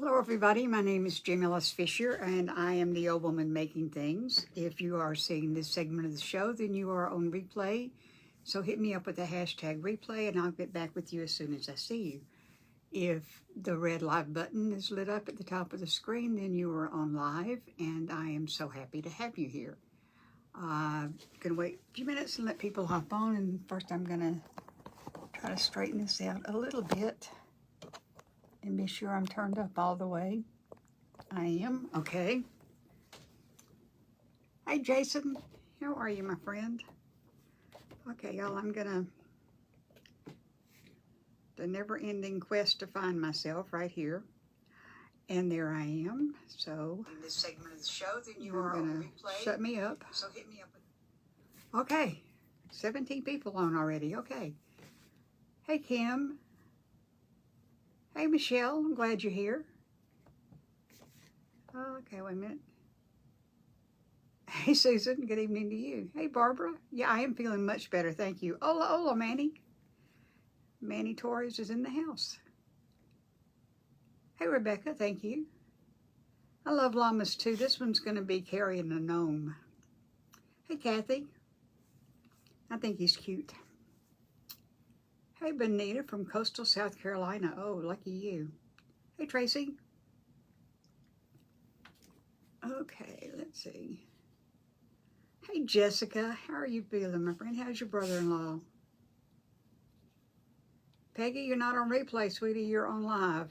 Hello everybody, my name is Jamila Fisher and I am the old woman making things. If you are seeing this segment of the show, then you are on replay. So hit me up with the hashtag replay and I'll get back with you as soon as I see you. If the red live button is lit up at the top of the screen, then you are on live and I am so happy to have you here. I'm going to wait a few minutes and let people hop on, and first I'm going to try to straighten this out a little bit and be sure I'm turned up all the way. I am, okay. Hey Jason, how are you, my friend? Okay, y'all, I'm gonna, the never-ending quest to find myself right here. And there I am, so. In this segment of the show, then you are on replay. Shut me up. So hit me up with. Okay, 17 people on already, okay. Hey Kim. Hey Michelle, I'm glad you're here. Okay, wait a minute. Hey Susan, good evening to you. Hey Barbara, yeah, I am feeling much better, thank you. Hola, Manny. Manny Torres is in the house. Hey Rebecca, thank you. I love llamas too. This one's going to be carrying a gnome. Hey Kathy, I think he's cute. Hey Benita from coastal South Carolina. Oh, lucky you. Hey Tracy. Okay, let's see. Hey Jessica, how are you feeling, my friend? How's your brother-in-law? Peggy, you're not on replay, sweetie. You're on live.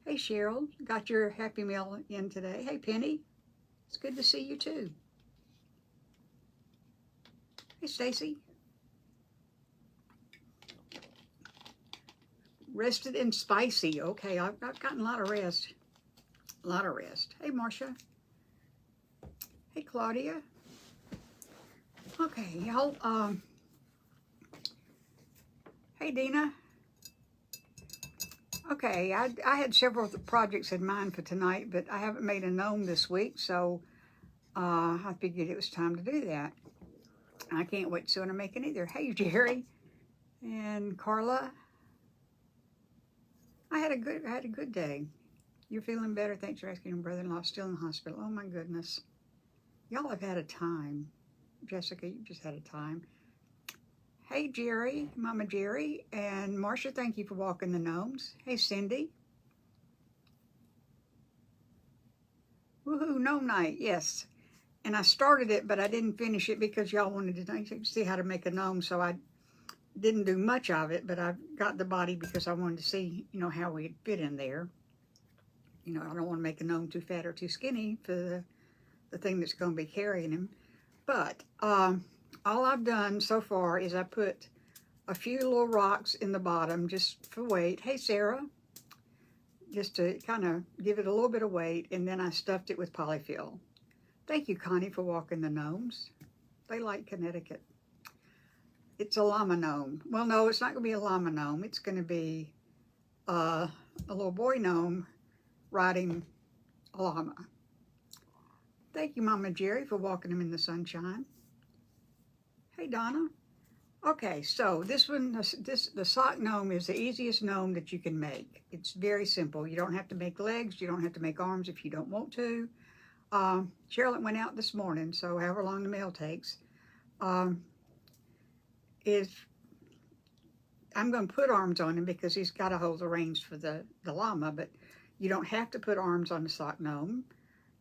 Hey Cheryl, got your Happy Meal in today. Hey Penny, it's good to see you too. Hey Stacy. Rested and spicy. Okay, I've gotten a lot of rest. A lot of rest. Hey Marcia. Hey Claudia. Okay, y'all. Hey Dina. Okay, I had several projects in mind for tonight, but I haven't made a gnome this week, so I figured it was time to do that. I can't wait to see what I'm making either. Hey Jerry and Carla. I had a good day. You're feeling better? Thanks for asking. Your brother-in-law still in the hospital. Oh my goodness. Y'all have had a time. Jessica, you just had a time. Hey Jerry, Mama Jerry, and Marcia, thank you for walking the gnomes. Hey Cindy. Woohoo, gnome night, yes. And I started it, but I didn't finish it because y'all wanted to see how to make a gnome, so I didn't do much of it, but I got the body because I wanted to see, how we'd fit in there. I don't want to make a gnome too fat or too skinny for the thing that's going to be carrying him. But all I've done so far is I put a few little rocks in the bottom just for weight. Hey, Sarah. Just to kind of give it a little bit of weight, and then I stuffed it with polyfill. Thank you, Connie, for walking the gnomes. They like Connecticut. It's a llama gnome. Well, no, it's not going to be a llama gnome. It's going to be a little boy gnome riding a llama. Thank you, Mama Jerry, for walking him in the sunshine. Hey, Donna. Okay, so this one, the sock gnome is the easiest gnome that you can make. It's very simple. You don't have to make legs. You don't have to make arms if you don't want to. Charlotte went out this morning, so however long the mail takes. I'm going to put arms on him because he's got to hold the reins for the llama, but you don't have to put arms on the sock gnome.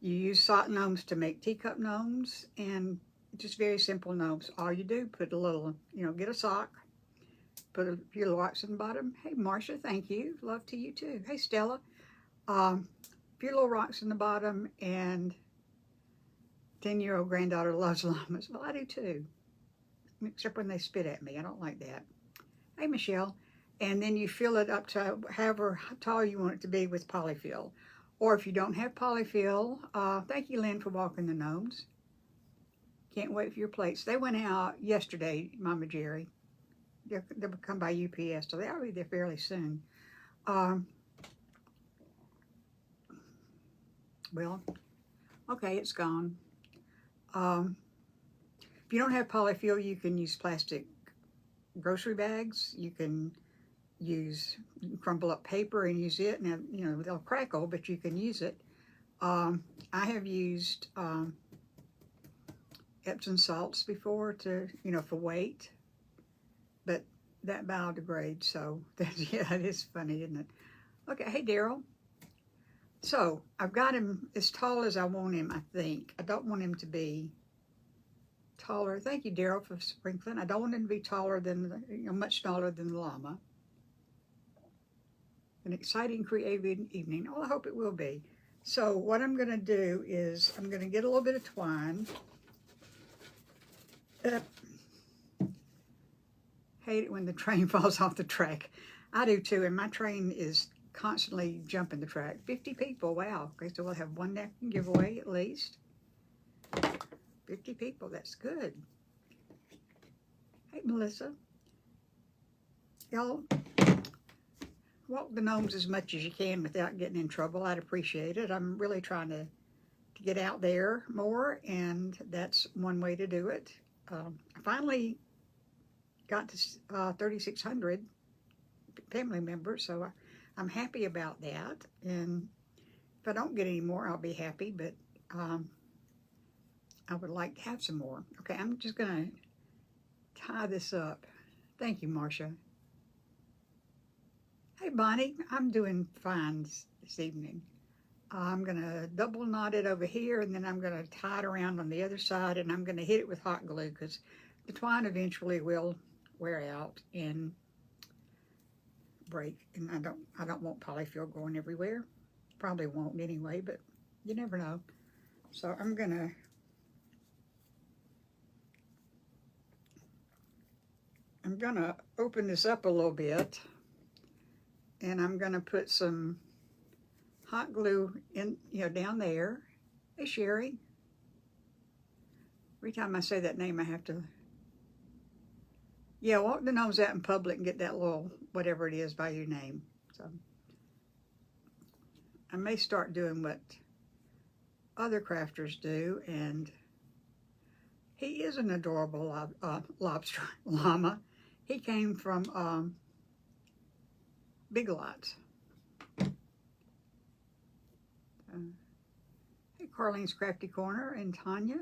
You use sock gnomes to make teacup gnomes and just very simple gnomes. All you do, put a little, get a sock, put a few rocks in the bottom. Hey, Marcia, thank you. Love to you too. Hey, Stella. A few little rocks in the bottom, and 10-year-old granddaughter loves llamas. Well, I do too, except when they spit at me. I don't like that. Hey, Michelle. And then you fill it up to however tall you want it to be with polyfill. Or if you don't have polyfill, thank you, Lynn, for walking the gnomes. Can't wait for your plates. They went out yesterday, Mama Jerry. They'll come by UPS, so they'll be there fairly soon. Well, okay, it's gone. If you don't have polyfill, you can use plastic grocery bags. You can you can crumple up paper and use it, and you know, they'll crackle, but you can use it. I have used Epsom salts before to, you know, for weight, but that biodegrades, so that's, yeah, it is funny, isn't it? Okay, hey Daryl. So I've got him as tall as I want him, I think. I don't want him to be taller. Thank you, Daryl, for sprinkling. I don't want him to be taller than, you know, much taller than the llama. An exciting, creative evening. Oh, I hope it will be. So what I'm going to do is I'm going to get a little bit of twine. Hate it when the train falls off the track. I do too, and my train is constantly jumping the track. 50 people, wow. Okay, so we'll have one napkin giveaway at least. 50 people, that's good. Hey, Melissa. Y'all walk the gnomes as much as you can without getting in trouble. I'd appreciate it. I'm really trying to get out there more, and that's one way to do it. I finally got to 3,600 family members, so I'm happy about that. And if I don't get any more, I'll be happy, but I would like to have some more. Okay, I'm just going to tie this up. Thank you, Marcia. Hey, Bonnie, I'm doing fine this evening. I'm going to double knot it over here, and then I'm going to tie it around on the other side, and I'm going to hit it with hot glue because the twine eventually will wear out and break, and I don't want polyfill going everywhere. Probably won't anyway, but you never know. So I'm gonna open this up a little bit, and I'm gonna put some hot glue in, you know, down there. Hey Sherry. Every time I say that name, I have to. Yeah, walk the gnomes out in public and get that little whatever it is by your name. So I may start doing what other crafters do, and he is an adorable lobster llama. He came from Big Lots. Hey, Carlene's Crafty Corner and Tanya.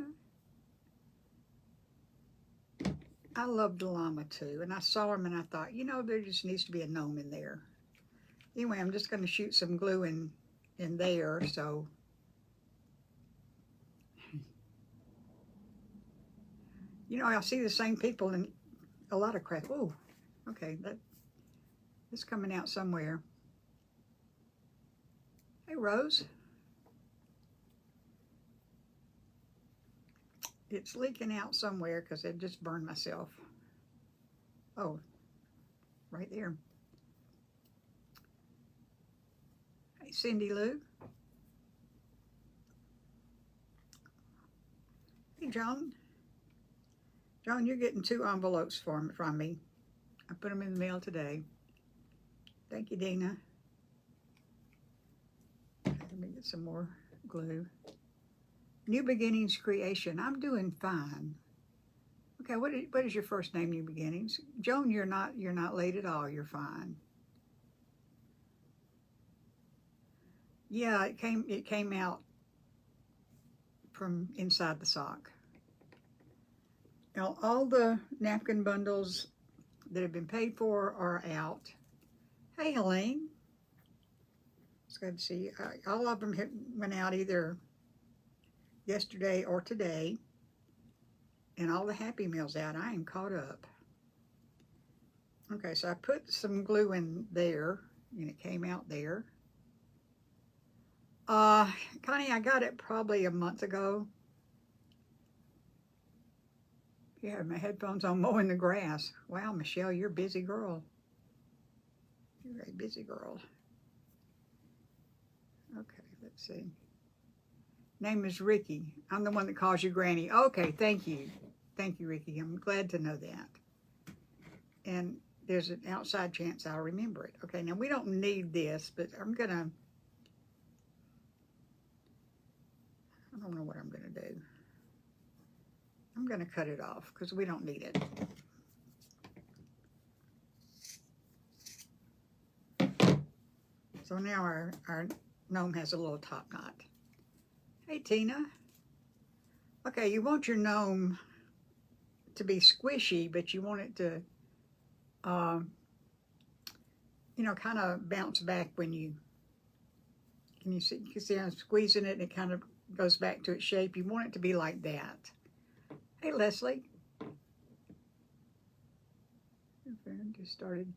I love the llama too, and I saw him and I thought, you know, there just needs to be a gnome in there. Anyway, I'm just going to shoot some glue in there, so. You know, I'll see the same people in a lot of craft. Oh, okay, that's coming out somewhere. Hey, Rose. It's leaking out somewhere because I just burned myself. Oh, right there. Hey, Cindy Lou. Hey, Joan. Joan, you're getting 2 envelopes from me. I put them in the mail today. Thank you, Dina. Okay, let me get some more glue. New Beginnings Creation. I'm doing fine. Okay, what is your first name, New Beginnings? Joan, you're not late at all. You're fine. Yeah, it came out from inside the sock. Now, all the napkin bundles that have been paid for are out. Hey, Helene. It's good to see you. All of them went out either yesterday or today, and all the Happy Meals out. I am caught up. Okay, so I put some glue in there, and it came out there. Connie, I got it probably a month ago. Yeah, my headphones on mowing the grass. Wow, Michelle, you're a busy girl. You're a busy girl. Okay, let's see. Name is Ricky. I'm the one that calls you Granny. Okay, thank you. Thank you, Ricky. I'm glad to know that. And there's an outside chance I'll remember it. Okay, now we don't need this, but I don't know what I'm gonna do. I'm gonna cut it off because we don't need it. So now our gnome has a little top knot. Hey, Tina. Okay, you want your gnome to be squishy, but you want it to, you know, kind of bounce back when you, you can see I'm squeezing it and it kind of goes back to its shape. You want it to be like that. Hey, Leslie. I just started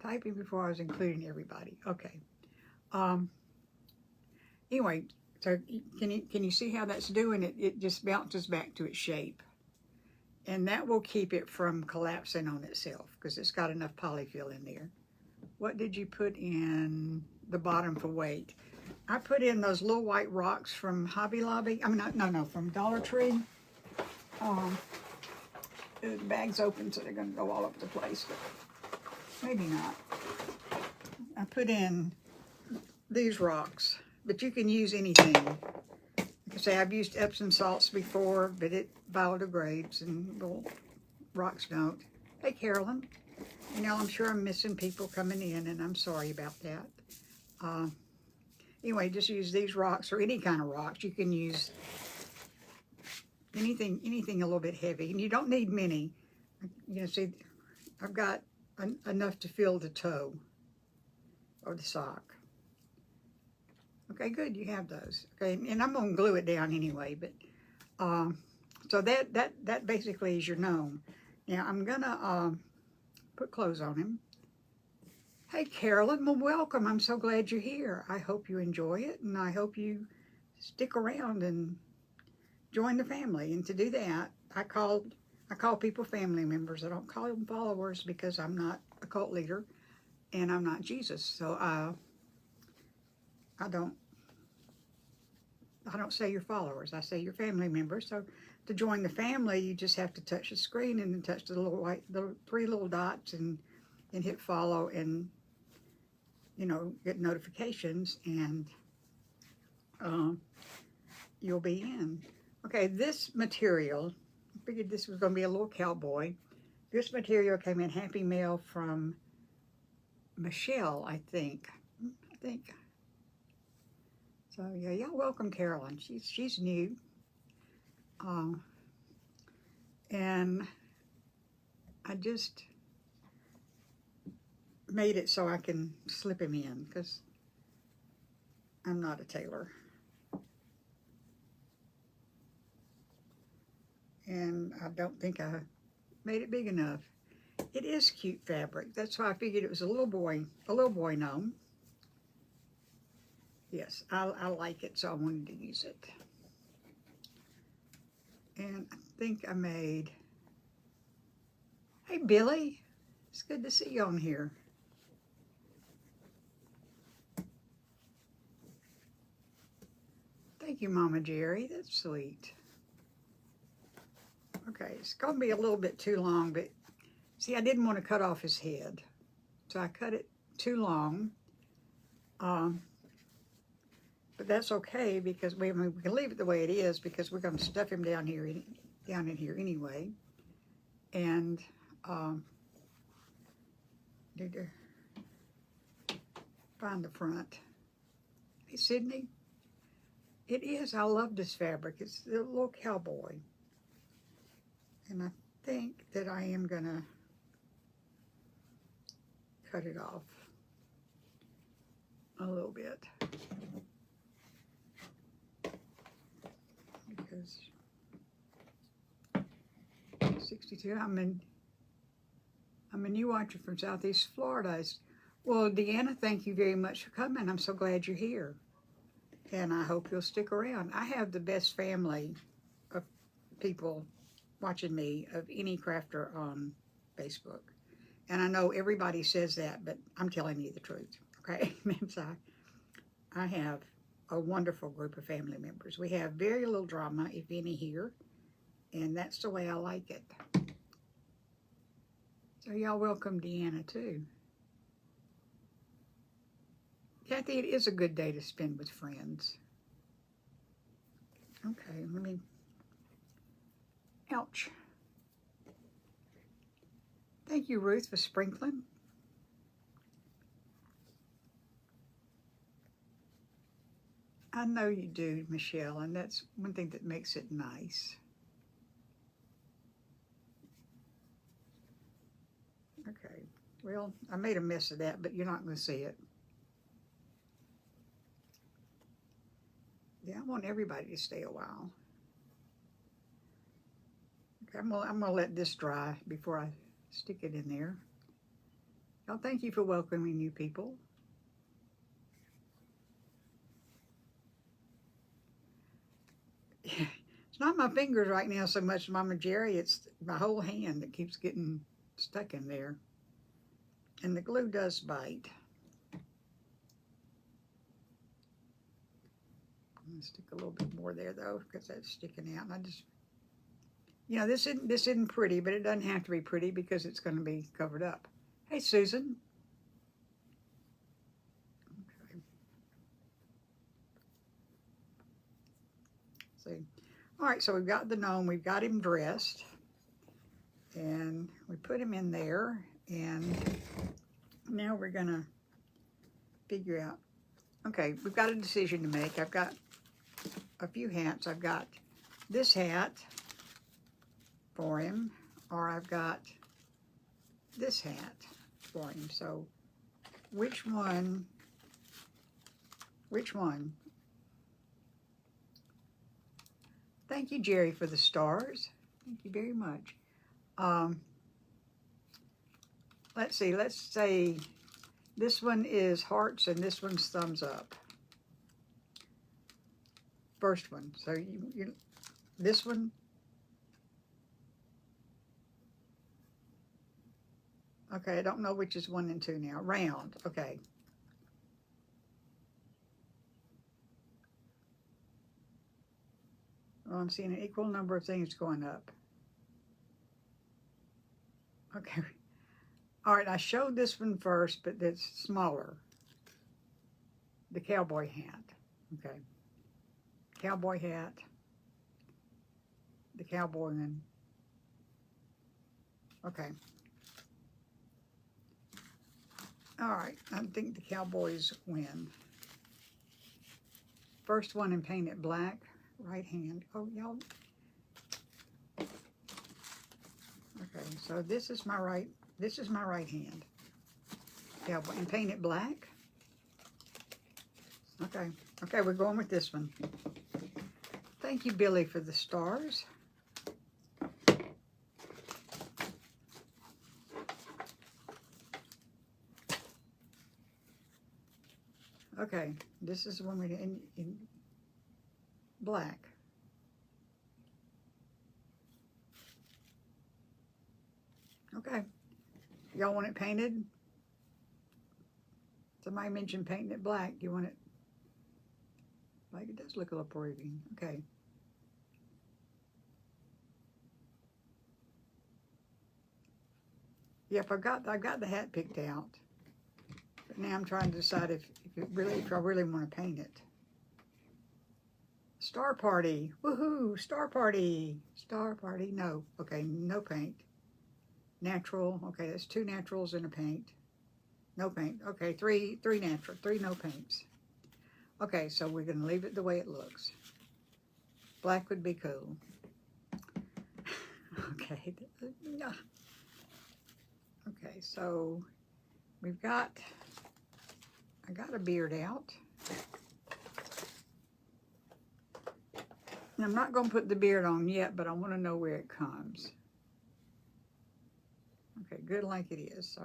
typing before I was including everybody. Okay. Anyway, so can you see how that's doing it? It just bounces back to its shape. And that will keep it from collapsing on itself because it's got enough polyfill in there. What did you put in the bottom for weight? I put in those little white rocks from Hobby Lobby. I mean, no, from Dollar Tree. The bag's open, so they're going to go all over the place, but maybe not. I put in these rocks, but you can use anything. Like I say, I've used Epsom salts before, but it biodegrades and little rocks don't. Hey, Carolyn. You know, I'm sure I'm missing people coming in, and I'm sorry about that. Anyway, just use these rocks or any kind of rocks. You can use anything a little bit heavy, and you don't need many. You know, see, I've got enough to fill the toe or the sock. Okay, good, you have those. Okay, and I'm gonna glue it down anyway, but so that basically is your gnome. Now I'm gonna put clothes on him. Hey, Carolyn, well, welcome. I'm so glad you're here. I hope you enjoy it, and I hope you stick around and join the family. And to do that, I call people family members. I don't call them followers because I'm not a cult leader and I'm not Jesus. So I don't say your followers. I say your family members. So to join the family, you just have to touch the screen and then touch the three little dots and hit follow and, you know, get notifications, and you'll be in. Okay, this material, I figured this was going to be a little cowboy. This material came in Happy Mail from Michelle, I think. So yeah, y'all welcome Carolyn. She's new, and I just made it so I can slip him in because I'm not a tailor. And I don't think I made it big enough. It is cute fabric. That's why I figured it was a little boy gnome. Yes, I like it, so I wanted to use it. And I think I made, hey Billy, it's good to see you on here. Thank you, Mama Jerry, that's sweet. Okay, it's gonna be a little bit too long, but see, I didn't want to cut off his head, so I cut it too long. But that's okay because we can leave it the way it is because we're going to stuff him down in here anyway. And need to find the front. Hey, Sydney. It is. I love this fabric. It's the little cowboy. And I think that I am going to cut it off a little bit. Because 62, I'm a new watcher from Southeast Florida. Well, Deanna, thank you very much for coming. I'm so glad you're here. And I hope you'll stick around. I have the best family of people watching me of any crafter on Facebook. And I know everybody says that, but I'm telling you the truth, okay? So I have a wonderful group of family members. We have very little drama, if any, here, and that's the way I like it. So y'all welcome Deanna too. Kathy, it is a good day to spend with friends. Okay, let me, ouch. Thank you, Ruth, for sprinkling. I know you do, Michelle, and that's one thing that makes it nice. Okay, well, I made a mess of that, but you're not going to see it. Yeah, I want everybody to stay a while. Okay, I'm gonna let this dry before I stick it in there. Well, thank you for welcoming new people. It's not my fingers right now so much, Mama Jerry. It's my whole hand that keeps getting stuck in there. And the glue does bite. I'm gonna stick a little bit more there though, because that's sticking out. And I just, you know, this isn't pretty, but it doesn't have to be pretty because it's going to be covered up. Hey, Susan. Okay. See. All right, so we've got the gnome. We've got him dressed. And we put him in there. And now we're going to figure out. Okay, we've got a decision to make. I've got a few hats. I've got this hat for him, or I've got this hat for him. So which one? Thank you, Jerry, for the stars. Thank you very much. Let's see, let's say this one is hearts and this one's thumbs up. First one. So this one. Okay, I don't know which is 1 and 2 now. Round, okay. Well, I'm seeing an equal number of things going up. Okay. All right, I showed this one first, but it's smaller. The cowboy hat. Okay. Cowboy hat. The cowboy one. Okay. All right, I think the Cowboys win. First one and paint it black, right hand. Oh, y'all. Okay, so this is my right hand. Cowboy, and paint it black. Okay, okay, we're going with this one. Thank you, Billy, for the stars. Okay, this is the one we're in black. Okay, y'all want it painted? Somebody mentioned painting it black. You want it? Like it does look a little approving. Okay. Yep, I've got the hat picked out. But now I'm trying to decide if I really want to paint it. Star party. Woohoo! Star party. Star party. No. Okay, no paint. Natural. Okay, that's 2 naturals and a paint. No paint. Okay, three natural, 3 no paints. Okay, so we're going to leave it the way it looks. Black would be cool. Okay. Okay, so we've got, I got a beard out. And I'm not going to put the beard on yet, but I want to know where it comes. Okay, good like it is. So,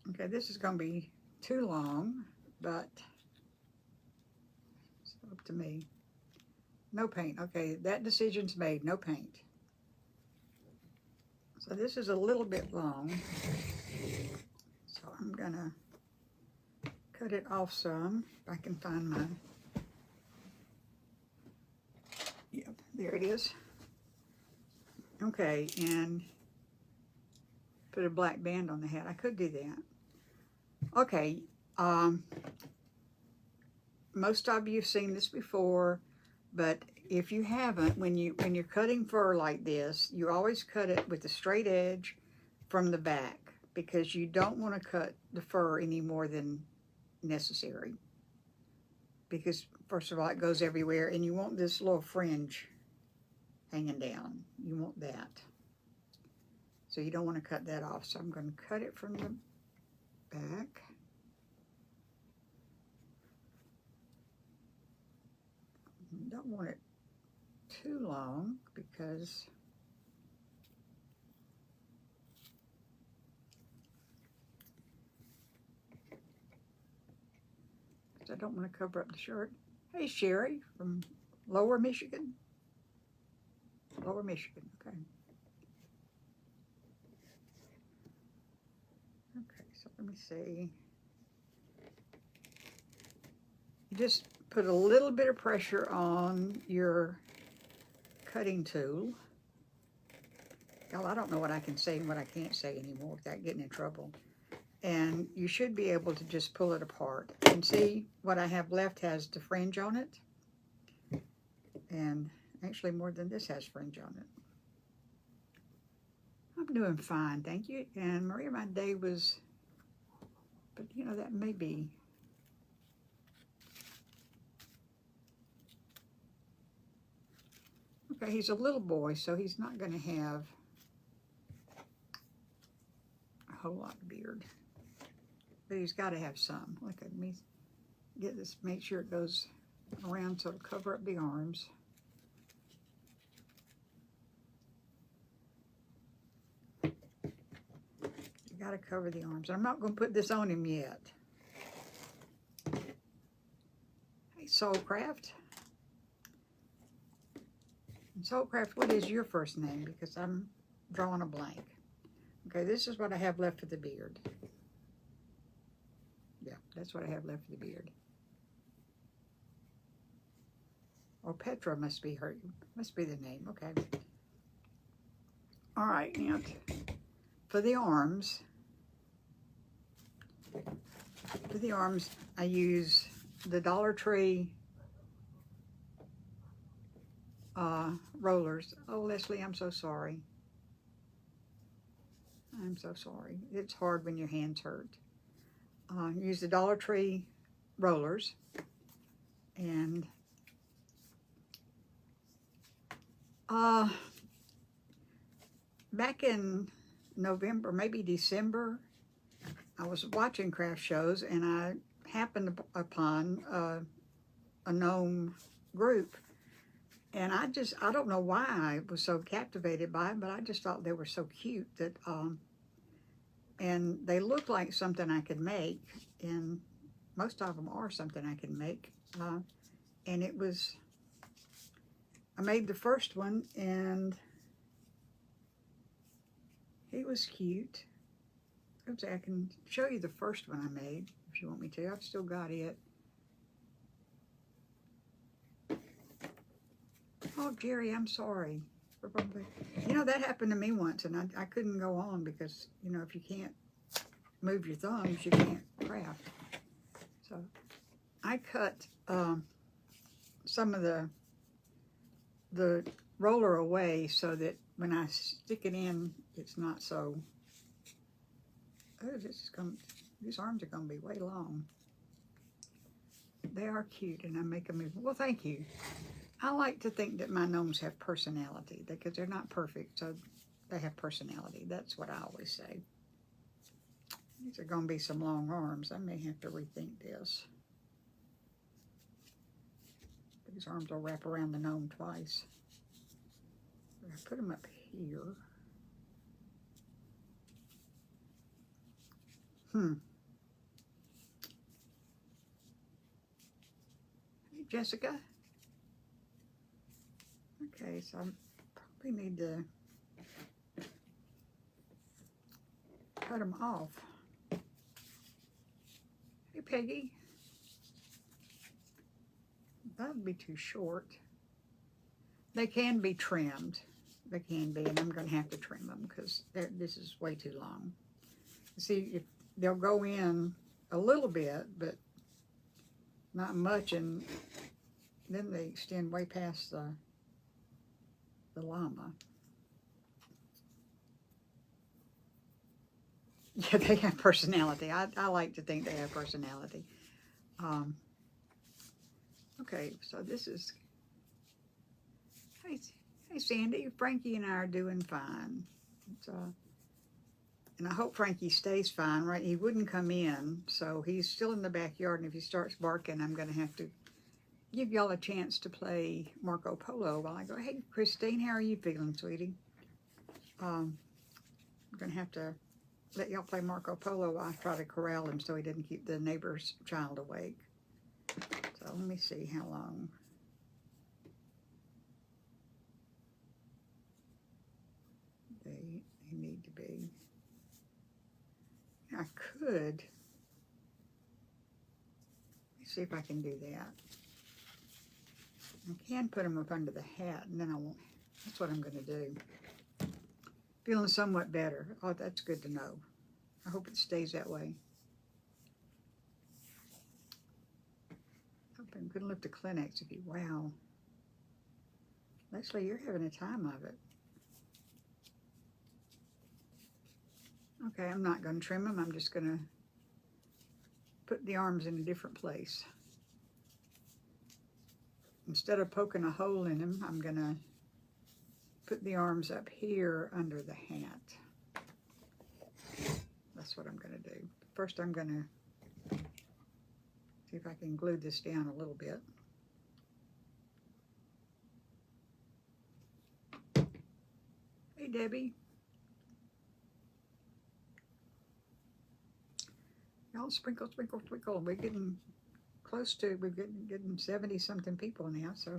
okay, this is going to be too long, but it's up to me. No paint. Okay, that decision's made. No paint. So this is a little bit long. So I'm going to cut it off some, if I can find my... Yep, there it is. Okay, and put a black band on the hat. I could do that. Okay, most of you have seen this before, but if you haven't, when you're cutting fur like this, you always cut it with a straight edge from the back because you don't want to cut the fur any more than necessary. because first of all, it goes everywhere, and you want this little fringe hanging down. You want that. So you don't want to cut that off. So I'm going to cut it from the back. You don't want it too long because I don't want to cover up the shirt. Hey, Sherry from Lower Michigan. Lower Michigan, okay. Okay, so let me see. You just put a little bit of pressure on your cutting tool. Y'all, I don't know what I can say and what I can't say anymore without getting in trouble. And you should be able to just pull it apart. And see, what I have left has the fringe on it. And actually more than this has fringe on it. I'm doing fine, thank you. And Maria, my day was, but you know, that may be. Okay, he's a little boy, so he's not going to have a whole lot of beard. But he's got to have some. Look at me. Get this, make sure it goes around so it'll cover up the arms. You got to cover the arms. I'm not going to put this on him yet. Hey, Soulcraft. Soulcraft, what is your first name? Because I'm drawing a blank. Okay, this is what I have left for the beard. Yeah, that's what I have left for the beard. Or Petra must be her, must be the name, okay. All right, now for the arms, I use the Dollar Tree rollers. Oh, Leslie, I'm so sorry. I'm so sorry. It's hard when your hands hurt. Use the Dollar Tree rollers, and back in November, maybe December, I was watching craft shows, and I happened upon a gnome group, and I don't know why I was so captivated by it, but I just thought they were so cute that and they look like something I could make, and most of them are something I can make. And it was, I made the first one, and he was cute. Oops, I can show you the first one I made if you want me to. I've still got it. Oh, Jerry, I'm sorry. You know, that happened to me once, and I couldn't go on because, you know, if you can't move your thumbs, you can't craft. So I cut some of the roller away so that when I stick it in, it's not so, oh, these arms are going to be way long. They are cute, and I make them move. Well, thank you. I like to think that my gnomes have personality, because they're not perfect, so they have personality. That's what I always say. These are going to be some long arms. I may have to rethink this. These arms will wrap around the gnome twice. I put them up here. Hey, Jessica. Okay, so I probably need to cut them off. Hey, Peggy. That would be too short. They can be trimmed. They can be, and I'm going to have to trim them because this is way too long. See, if they'll go in a little bit, but not much, and then they extend way past the llama. Yeah, they have personality. I like to think they have personality. Okay, so this is, hey, hey Sandy, Frankie and I are doing fine. And I hope Frankie stays fine, right? He wouldn't come in, so he's still in the backyard, and if he starts barking, I'm going to have to give y'all a chance to play Marco Polo while I go, hey, Christine, how are you feeling, sweetie? I'm going to have to let y'all play Marco Polo while I try to corral him so he doesn't keep the neighbor's child awake. So let me see how long. They need to be. I could. Let's see if I can do that. I can put them up under the hat, and then I won't. That's what I'm going to do. Feeling somewhat better. Oh, that's good to know. I hope it stays that way. I'm going to lift the Kleenex if you. Wow. Leslie, you're having a time of it. Okay, I'm not going to trim them. I'm just going to put the arms in a different place. Instead of poking a hole in them, I'm going to put the arms up here under the hat. That's what I'm going to do. First, I'm going to see if I can glue this down a little bit. Hey, Debbie. Y'all sprinkle, sprinkle, sprinkle. We're getting close to, we're getting 70-something people now, so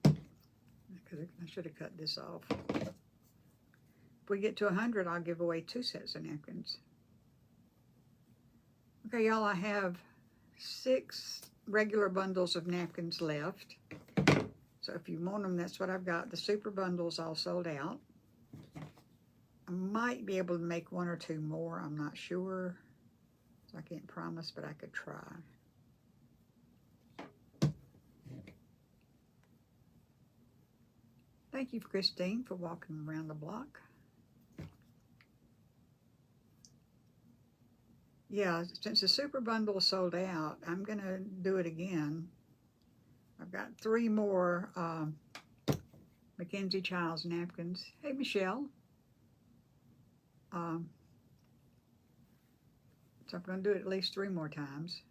I should have cut this off. If we get to 100, I'll give away 2 sets of napkins. Okay, y'all, I have 6 regular bundles of napkins left. So if you want them, that's what I've got. The super bundles all sold out. I might be able to make 1 or 2 more. I'm not sure. So I can't promise, but I could try. Thank you, Christine, for walking around the block. Yeah, since the super bundle sold out, I'm going to do it again. I've got 3 more Mackenzie Childs napkins. Hey, Michelle. So I'm going to do it at least 3 more times.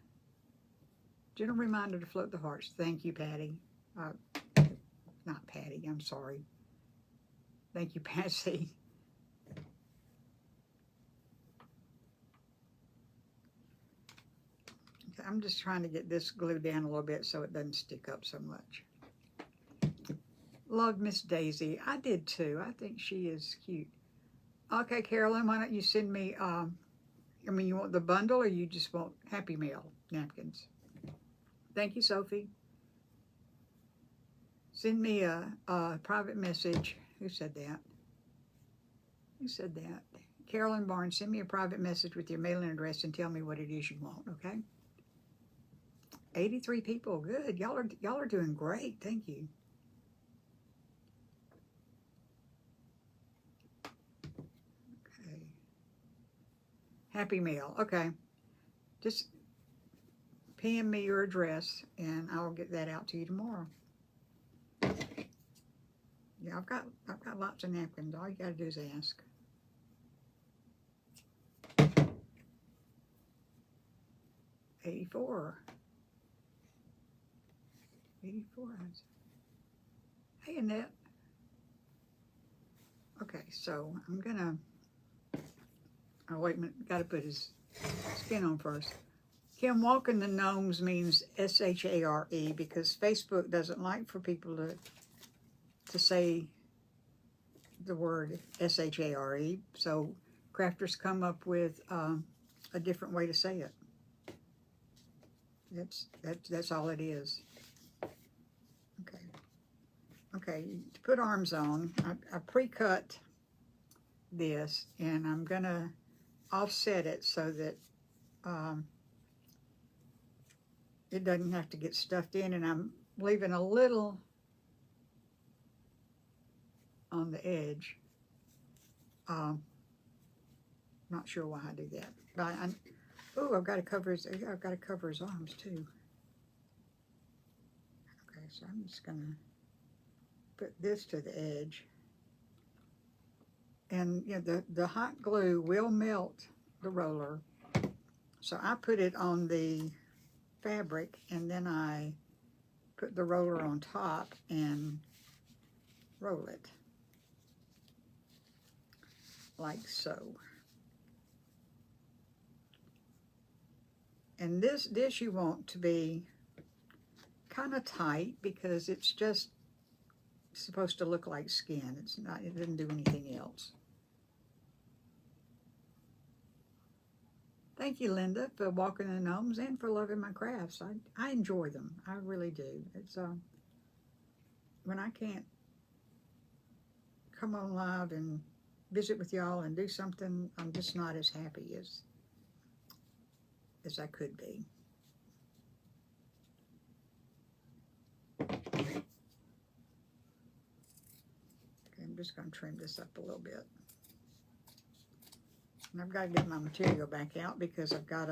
Gentle reminder to float the hearts. Thank you, Patty. Not Patty, I'm sorry. Thank you, Patsy. Okay, I'm just trying to get this glued down a little bit so it doesn't stick up so much. Love Miss Daisy. I did too. I think she is cute. Okay, Carolyn, why don't you send me, you want the bundle or you just want Happy Meal napkins? Thank you, Sophie. Send me a private message. Who said that? Who said that? Carolyn Barnes, send me a private message with your mailing address and tell me what it is you want, okay? 83 people, good. Y'all are doing great, thank you. Okay. Happy Meal, okay. Just PM me your address and I'll get that out to you tomorrow. Yeah, I've got lots of napkins. All you gotta do is ask. $84. Hey, Annette. Okay, so I'm gonna. Oh wait a minute. Got to put his skin on first. Kim, walking the gnomes means share because Facebook doesn't like for people to say the word share. So crafters come up with a different way to say it. That's all it is. Okay. Okay. To put arms on, I pre-cut this, and I'm gonna offset it so that it doesn't have to get stuffed in, and I'm leaving a little on the edge. Not sure why I do that, but I've got to cover his arms too. so I'm just going to put this to the edge. And you know, the hot glue will melt the roller. So I put it on the fabric and then I put the roller on top and roll it like so. And this you want to be kind of tight because it's just supposed to look like skin. It's not, it doesn't do anything else. Thank you, Linda, for walking the gnomes and for loving my crafts. I enjoy them. I really do. It's when I can't come on live and visit with y'all and do something, I'm just not as happy as I could be. Okay, I'm just going to trim this up a little bit. And I've got to get my material back out because I've got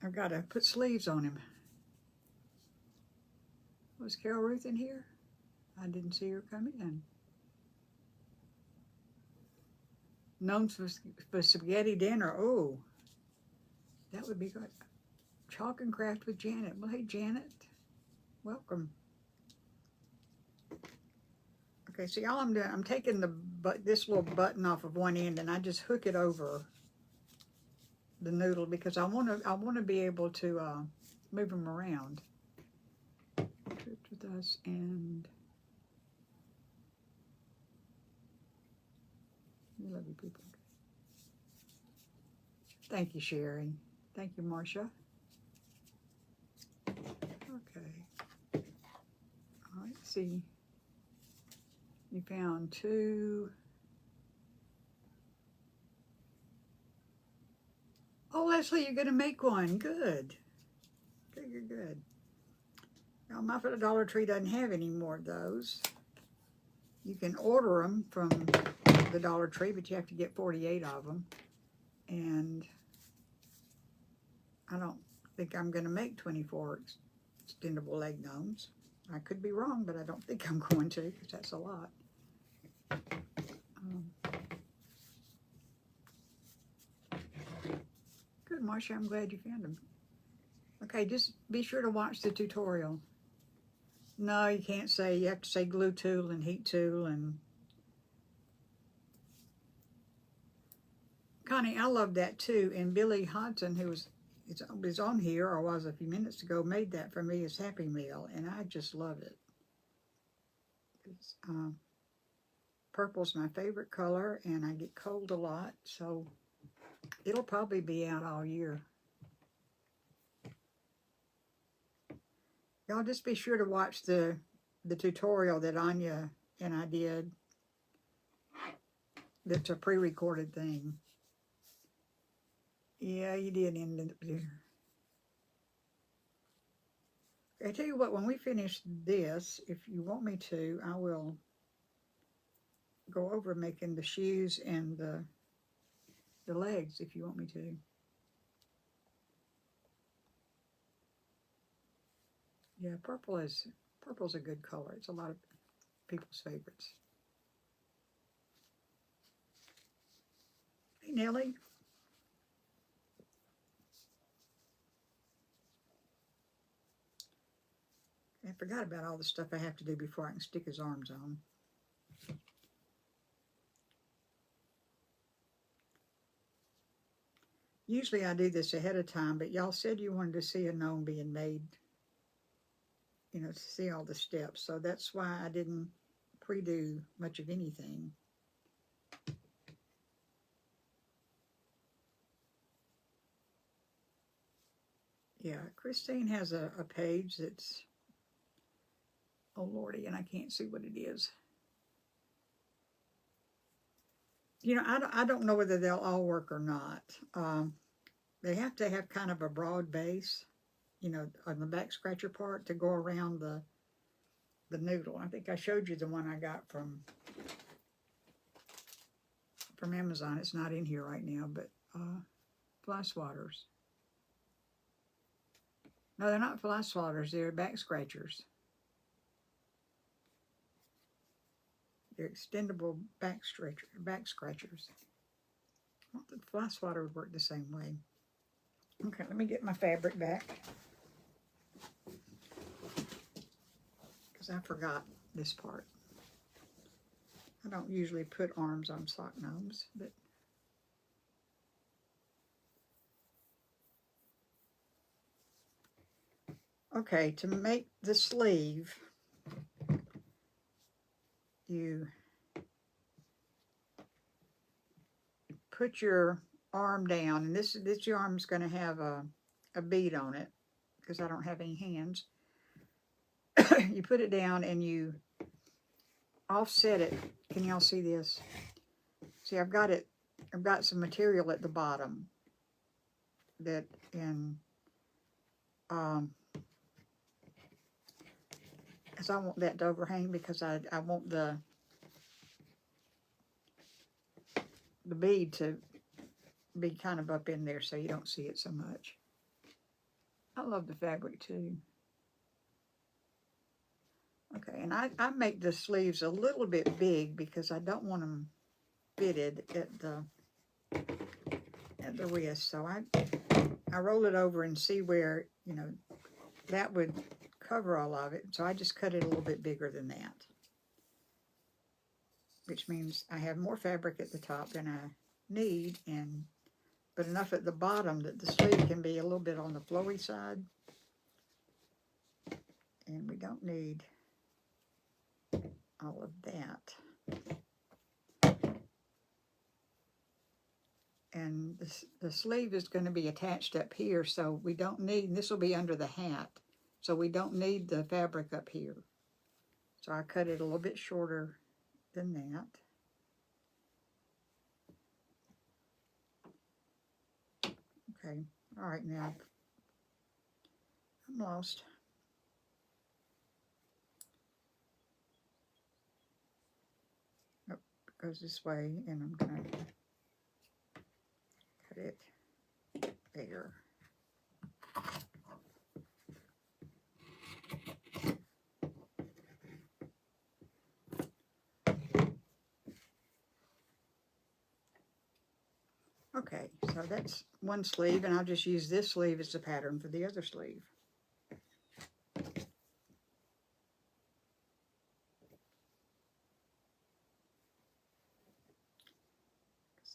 to put sleeves on him. Was Carol Ruth in here? I didn't see her come in. Gnomes for spaghetti dinner. Oh, that would be good. Chalk and craft with Janet. Well, hey, Janet. Welcome. Okay, see, all I'm doing, I'm taking this little button off of one end and I just hook it over the noodle because I want to be able to move them around. Thrift with us and we love you people. Thank you, Sherry. Thank you, Marcia. Okay. All right, see. You found 2. Oh, Leslie, you're going to make one. Good. Good, good, good. Now, my Dollar Tree doesn't have any more of those. You can order them from the Dollar Tree, but you have to get 48 of them. And I don't think I'm going to make 24 extendable leg gnomes. I could be wrong, but I don't think I'm going to because that's a lot. Good, Marcia. I'm glad you found them. Okay, just be sure to watch the tutorial. No, you can't say. You have to say glue tool and heat tool and... Connie, I love that too. And Billy Hodson, who was on here, or was a few minutes ago, made that for me as Happy Meal, and I just love it. Purple's my favorite color, and I get cold a lot, so it'll probably be out all year. Y'all just be sure to watch the tutorial that Anya and I did. That's a pre-recorded thing. Yeah, you did end up there. I tell you what, when we finish this, if you want me to, I will go over making the shoes and the legs if you want me to. Yeah, purple's a good color. It's a lot of people's favorites. Hey, Nellie. I forgot about all the stuff I have to do before I can stick his arms on. Usually I do this ahead of time, but y'all said you wanted to see a gnome being made, you know, to see all the steps. So that's why I didn't pre-do much of anything. Yeah, Christine has a page that's, oh lordy, and I can't see what it is. You know, I don't know whether they'll all work or not. They have to have kind of a broad base, you know, on the back scratcher part to go around the noodle. I think I showed you the one I got from Amazon. It's not in here right now, but Fly Swatters. No, they're not fly swatters. They're back scratchers. They're extendable back scratchers. I don't think fly swatter would work the same way. Okay, let me get my fabric back, because I forgot this part. I don't usually put arms on sock gnomes, but okay, to make the sleeve, you put your arm down, and this your arm's going to have a bead on it because I don't have any hands. You put it down and you offset it. Can y'all see this? See, I've got some material at the bottom that because I want that to overhang, because I want the bead to be kind of up in there so you don't see it so much. I love the fabric too. Okay, and I make the sleeves a little bit big because I don't want them fitted at the wrist. So I roll it over and see where, you know, that would cover all of it. So I just cut it a little bit bigger than that, which means I have more fabric at the top than I need, but enough at the bottom that the sleeve can be a little bit on the flowy side. And we don't need all of that. And the sleeve is going to be attached up here, so we don't need, this will be under the hat, so we don't need the fabric up here. So I cut it a little bit shorter than that. Okay, all right, now I'm lost. Nope, it goes this way, and I'm gonna cut it there. Okay, so that's one sleeve, and I'll just use this sleeve as the pattern for the other sleeve.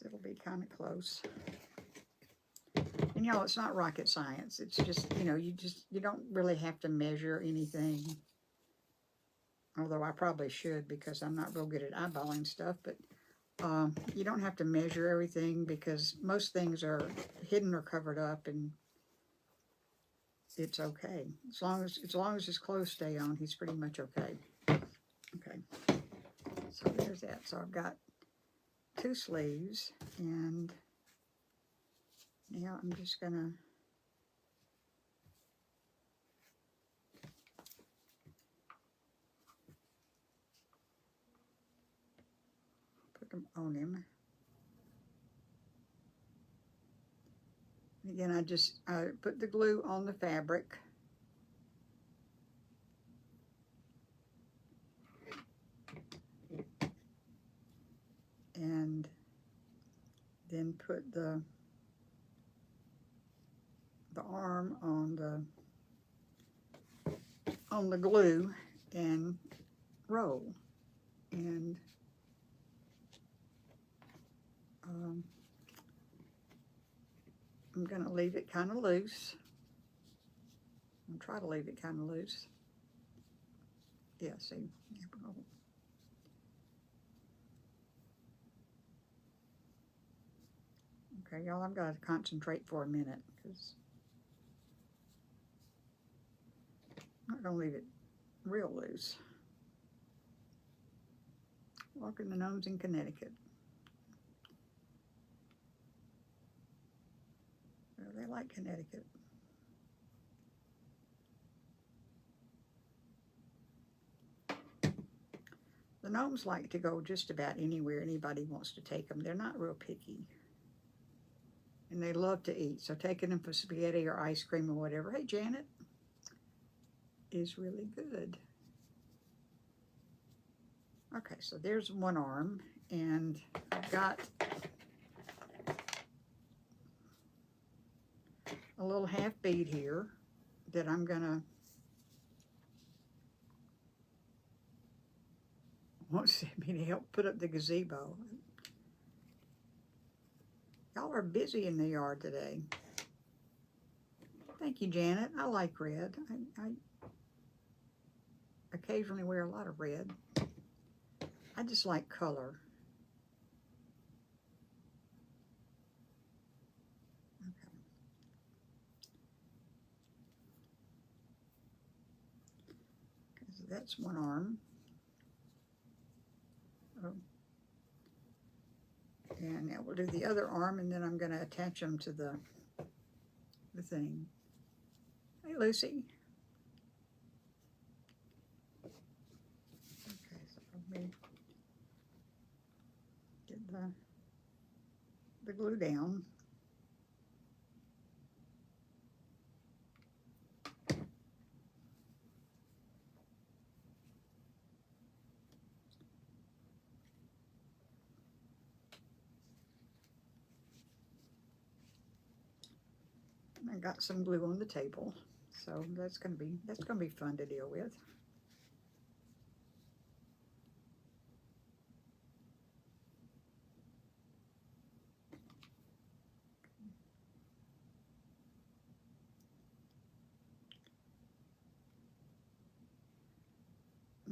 It'll be kind of close. And y'all, it's not rocket science. It's just, you know, you don't really have to measure anything. Although I probably should, because I'm not real good at eyeballing stuff, but you don't have to measure everything, because most things are hidden or covered up, and it's okay. As long as his clothes stay on, he's pretty much okay. Okay. So there's that. So I've got 2 sleeves, and now I'm just gonna put them on him. Again, I put the glue on the fabric. And then put the arm on the glue and roll. And I'm going to leave it kind of loose. I'm going to try to leave it kind of loose. Yeah, see? Okay, y'all, I've got to concentrate for a minute, because I'm not going to leave it real loose. Walking the Gnomes in Connecticut. Well, they like Connecticut. The Gnomes like to go just about anywhere anybody wants to take them. They're not real picky. And they love to eat. So taking them for spaghetti or ice cream or whatever. Hey, Janet. is really good. Okay, so there's one arm, and I've got a little half bead here that I'm gonna wants me to help put up the gazebo. Y'all are busy in the yard today. Thank you, Janet. I like red. I occasionally wear a lot of red. I just like color. Okay. So that's one arm. Oh. And now we'll do the other arm, and then I'm going to attach them to the thing. Hey, Lucy. Okay, so let me get the glue down. I got some glue on the table, so that's gonna be fun to deal with.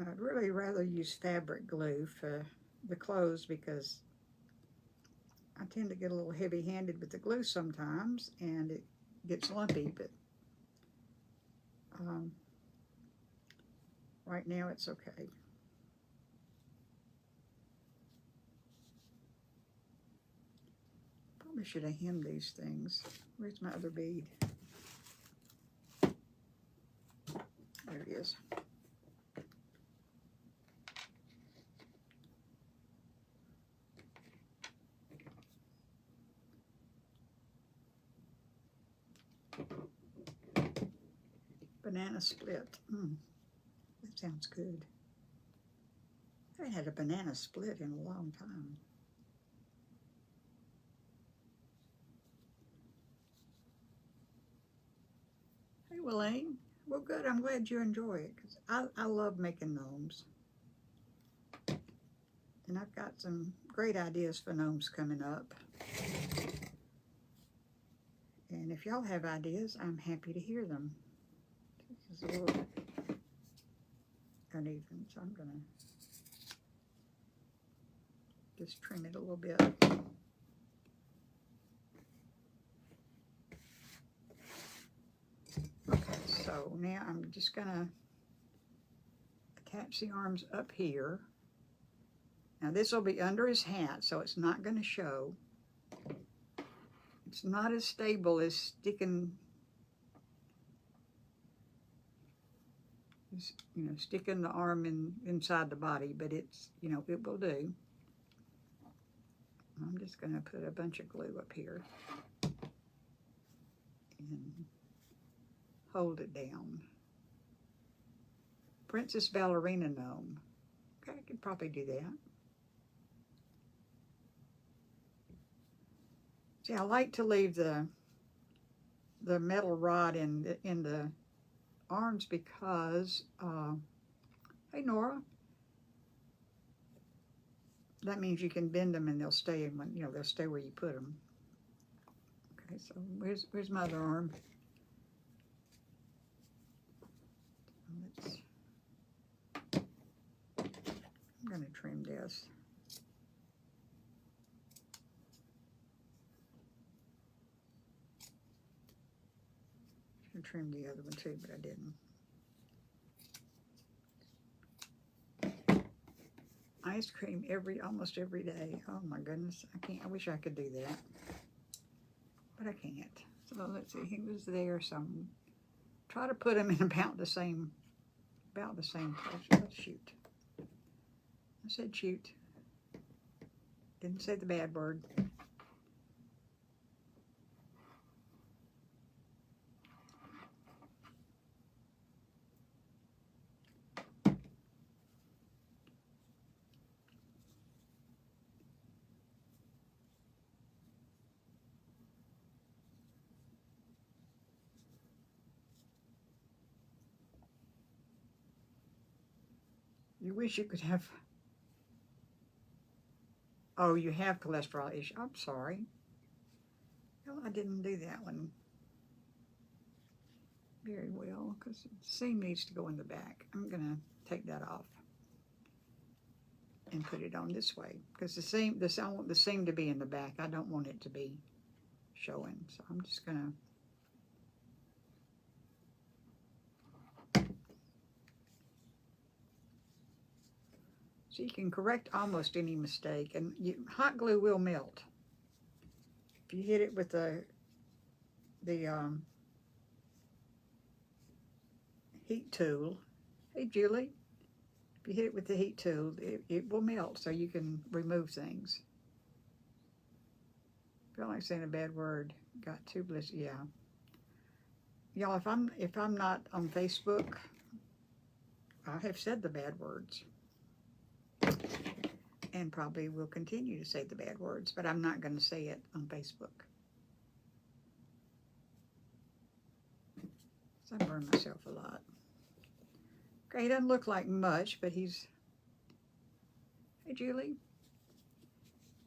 I'd really rather use fabric glue for the clothes because I tend to get a little heavy-handed with the glue sometimes, and it gets lumpy, but right now it's okay. Probably should have hemmed these things. Where's my other bead? There it is. Banana split. That sounds good. I haven't had a banana split in a long time. Hey, Welaine. Well, good. I'm glad you enjoy it because I love making gnomes. And I've got some great ideas for gnomes coming up. And if y'all have ideas, I'm happy to hear them. This is a little uneven, so I'm going to just trim it a little bit. Okay, so now I'm just going to attach the arms up here. Now this will be under his hat, so it's not going to show. It's not as stable as sticking, sticking the arm inside the body, but it's, it will do. I'm just going to put a bunch of glue up here and hold it down. Princess Ballerina Gnome. Okay, I could probably do that. See, I like to leave the metal rod in the arms because, hey Nora, that means you can bend them and they'll stay in when they'll stay where you put them. Okay, so where's my other arm? I'm going to trim this. I trimmed the other one too, but I didn't. Ice cream almost every day. Oh my goodness, I wish I could do that, but I can't. So let's see, he was there, so I'm try to put him in about the same place. Let's shoot. I said shoot. Didn't say the bad word. You wish you could have... Oh, you have cholesterol issue. I'm sorry. Well, I didn't do that one very well because the seam needs to go in the back. I'm going to take that off and put it on this way because I want the seam to be in the back. I don't want it to be showing. So I'm just going to... So you can correct almost any mistake, and hot glue will melt. If you hit it with the heat tool, hey Julie, if you hit it with the heat tool, it will melt, so you can remove things. I feel like saying a bad word. Got two bliss, yeah. Y'all, if I'm not on Facebook, I have said the bad words. And probably will continue to say the bad words, but I'm not going to say it on Facebook. So I burn myself a lot. Okay, he doesn't look like much, but he's... Hey, Julie.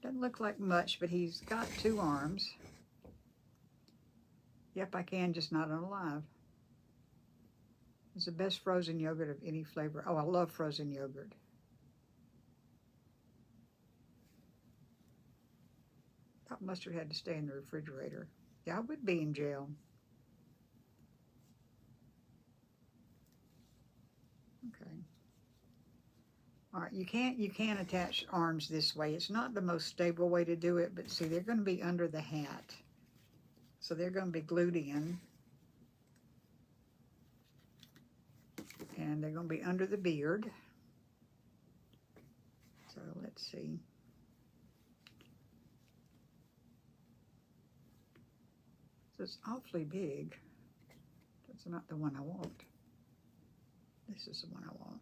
Doesn't look like much, but he's got 2 arms. Yep, I can, just not on alive. It's the best frozen yogurt of any flavor. Oh, I love frozen yogurt. Thought mustard had to stay in the refrigerator. Yeah, I would be in jail. Okay. All right, you can attach arms this way. It's not the most stable way to do it, but see, they're going to be under the hat. So they're going to be glued in. And they're going to be under the beard. So let's see. So it's awfully big. That's not the one I want. This is the one I want.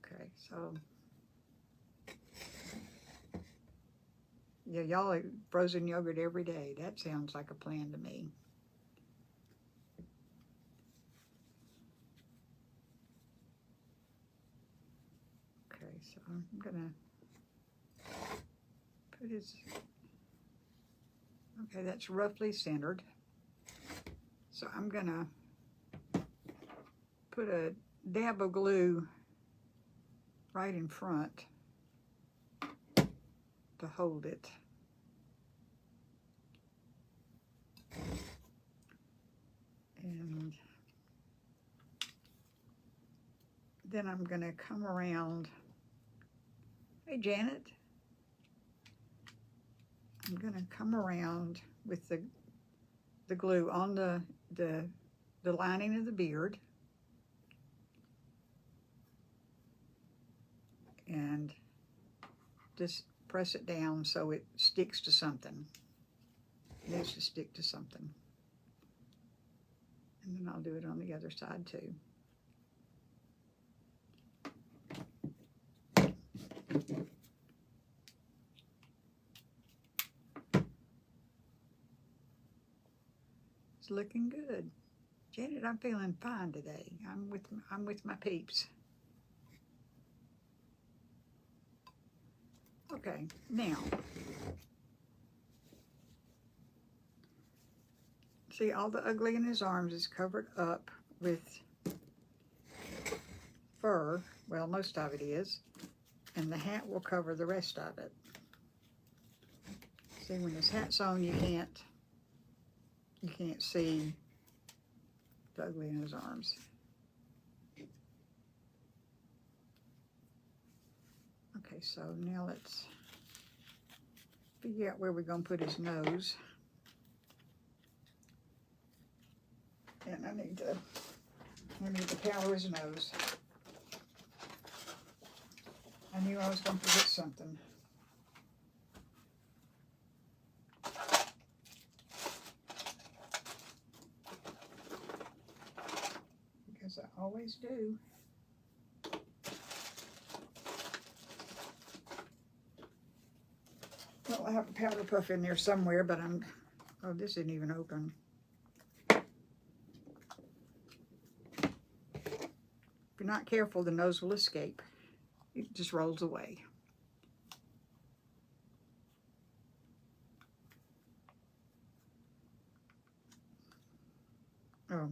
Okay, so yeah, y'all eat frozen yogurt every day. That sounds like a plan to me. Okay, so I'm gonna put his... Okay, that's roughly centered. So I'm gonna put a dab of glue right in front to hold it. And then I'm gonna come around. Hey, Janet. I'm gonna come around with the glue on the lining of the beard. And just press it down so it sticks to something. It needs to stick to something. And then I'll do it on the other side too. It's looking good. Janet, I'm feeling fine today. I'm with my peeps. Okay, now, see, all the ugly in his arms is covered up with fur. Well, most of it is. And the hat will cover the rest of it. See, when his hat's on, you can't see the ugly in his arms. Okay, so now let's figure out where we're going to put his nose. And I need to powder his nose. I knew I was going to forget something. Because I always do. Well, I have a powder puff in there somewhere, but I'm Oh, this isn't even open. If you're not careful, the nose will escape. It just rolls away. Oh.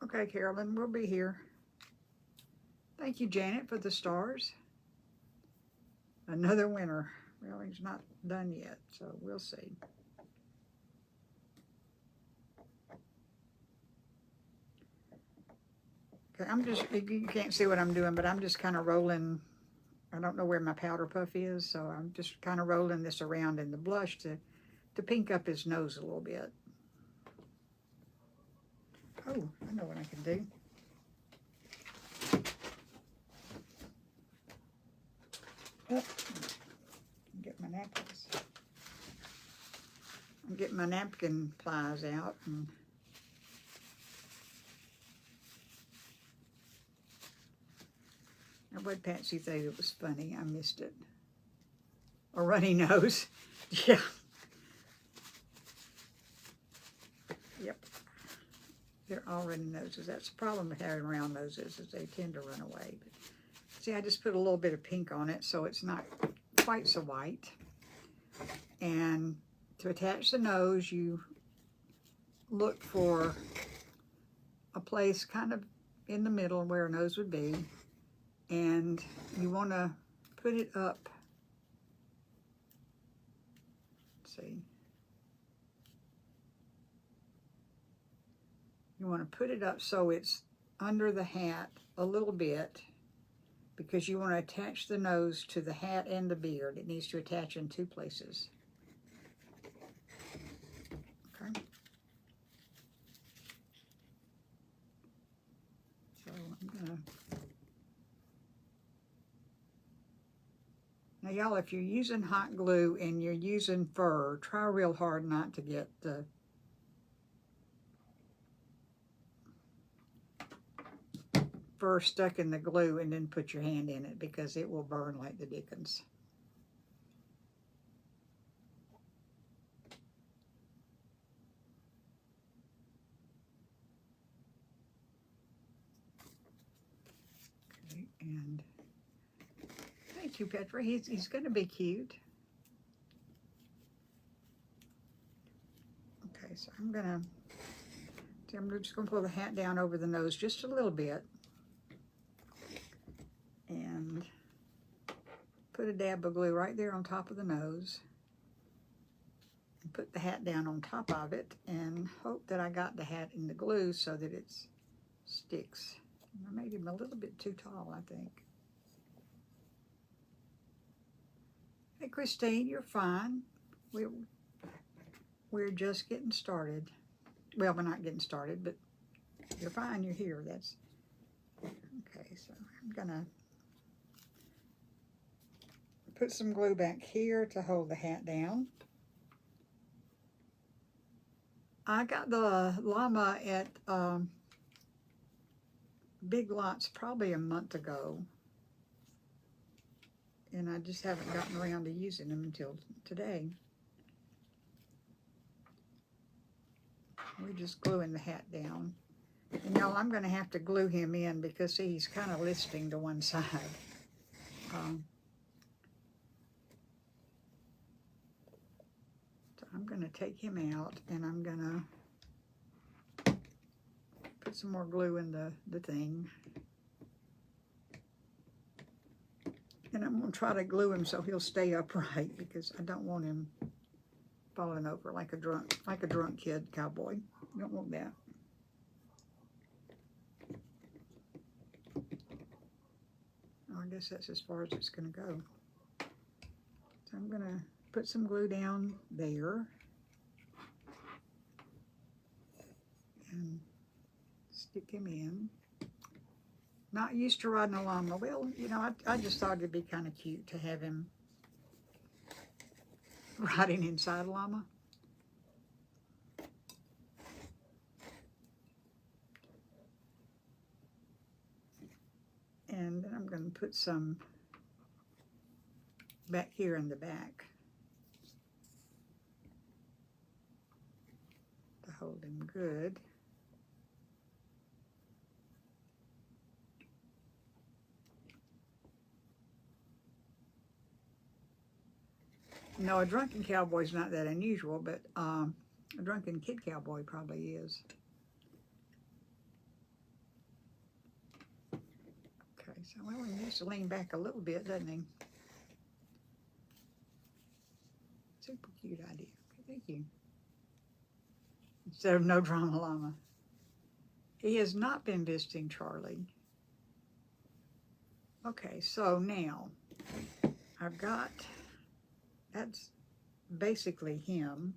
Okay, Carolyn, we'll be here. Thank you, Janet, for the stars. Another winner. Well, he's not done yet, so we'll see. Okay, I'm just, you can't see what I'm doing, but I'm just kind of rolling. I don't know where my powder puff is, so I'm just kind of rolling this around in the blush to pink up his nose a little bit. Oh, I know what I can do. Oh, get my napkins. I'm getting my napkin pliers out. And I would Patsy think it was funny. I missed it. A runny nose. Yeah. Yep. They're all runny noses. That's the problem with having round noses, is they tend to run away. But see, I just put a little bit of pink on it so it's not quite so white. And to attach the nose, you look for a place kind of in the middle where a nose would be. And you want to put it up. Let's see. You want to put it up so it's under the hat a little bit, because you want to attach the nose to the hat and the beard. It needs to attach in two places. Okay. So I'm gonna. Now y'all, if you're using hot glue and you're using fur, try real hard not to get the fur stuck in the glue and then put your hand in it, because it will burn like the dickens. Okay, and thank you, Petra. He's going to be cute. Okay, so I'm just going to pull the hat down over the nose just a little bit. And put a dab of glue right there on top of the nose. And put the hat down on top of it and hope that I got the hat in the glue so that it sticks. I made him a little bit too tall, I think. Hey, Christine, you're fine. We're just getting started. Well, we're not getting started, but you're fine. You're here. That's okay. So I'm gonna put some glue back here to hold the hat down. I got the Llama at Big Lots probably a month ago, and I just haven't gotten around to using them until today. We're just gluing the hat down. And y'all, I'm going to have to glue him in because, see, he's kind of listing to one side. So I'm going to take him out, and I'm going to put some more glue in the thing. And I'm going to try to glue him so he'll stay upright, because I don't want him falling over like a drunk kid cowboy. You don't want that. I guess that's as far as it's going to go. So I'm going to put some glue down there and stick him in. Not used to riding a llama. Well, you know, I just thought it'd be kind of cute to have him riding inside a llama. And then I'm going to put some back here in the back. hold him good. No, a drunken cowboy is not that unusual, but a drunken kid cowboy probably is. Okay, so well, he needs to lean back a little bit, doesn't he? Super cute idea. Okay, thank you. Instead of no drama llama. He has not been visiting Charlie. Okay, so now I've got, that's basically him.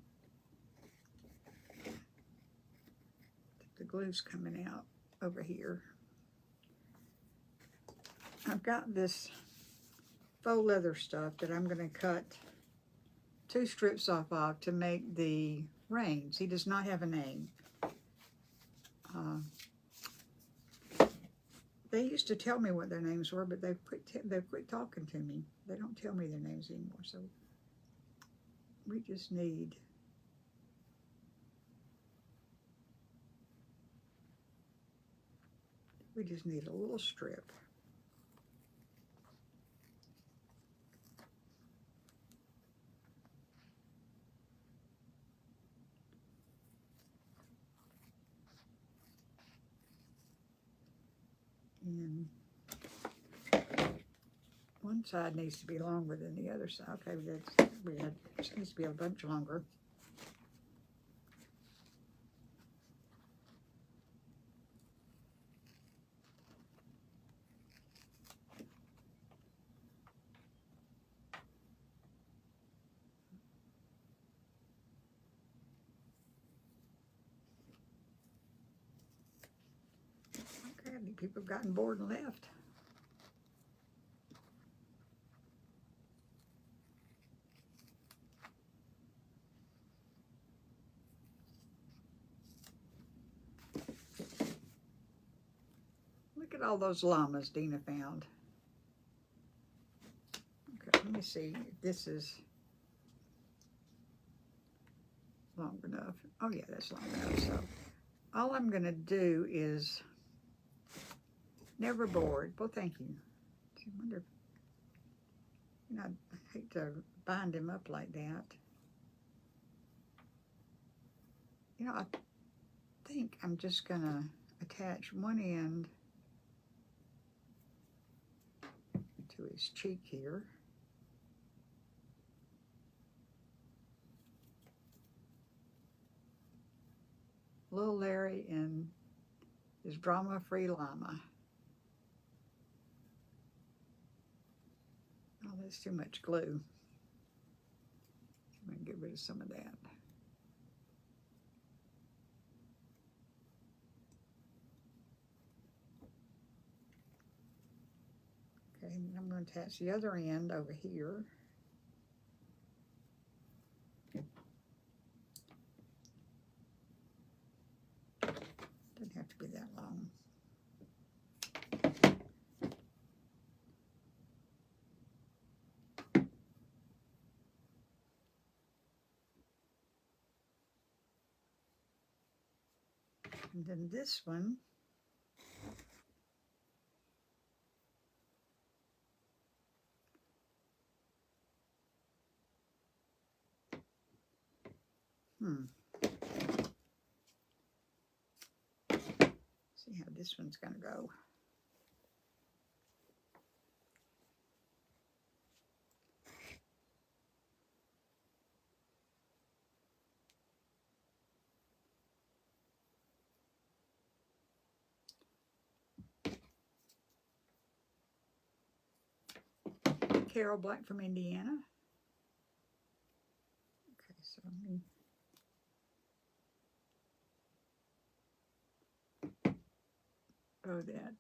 The glue's coming out over here. I've got this faux leather stuff that I'm going to cut 2 strips off of to make the reins. He does not have a name. They used to tell me what their names were, but they've quit talking to me. They don't tell me their names anymore. So we just need a little strip. And one side needs to be longer than the other side. Okay, it needs to be a bunch longer. Okay, I think people have gotten bored and left. Look at all those llamas Dina found. Okay, let me see if this is long enough. Oh yeah, that's long enough. So all I'm going to do is never bored. Well, thank you. I wonder, you know, I hate to bind him up like that. You know, I think I'm just going to attach one end to his cheek here. Little Larry and his drama-free llama. Oh, that's too much glue. I'm going to get rid of some of that. Okay, and I'm going to attach the other end over here. Doesn't have to be that long. And then this one, see how this one's going to go. Carol Black from Indiana. Okay, so let me throw that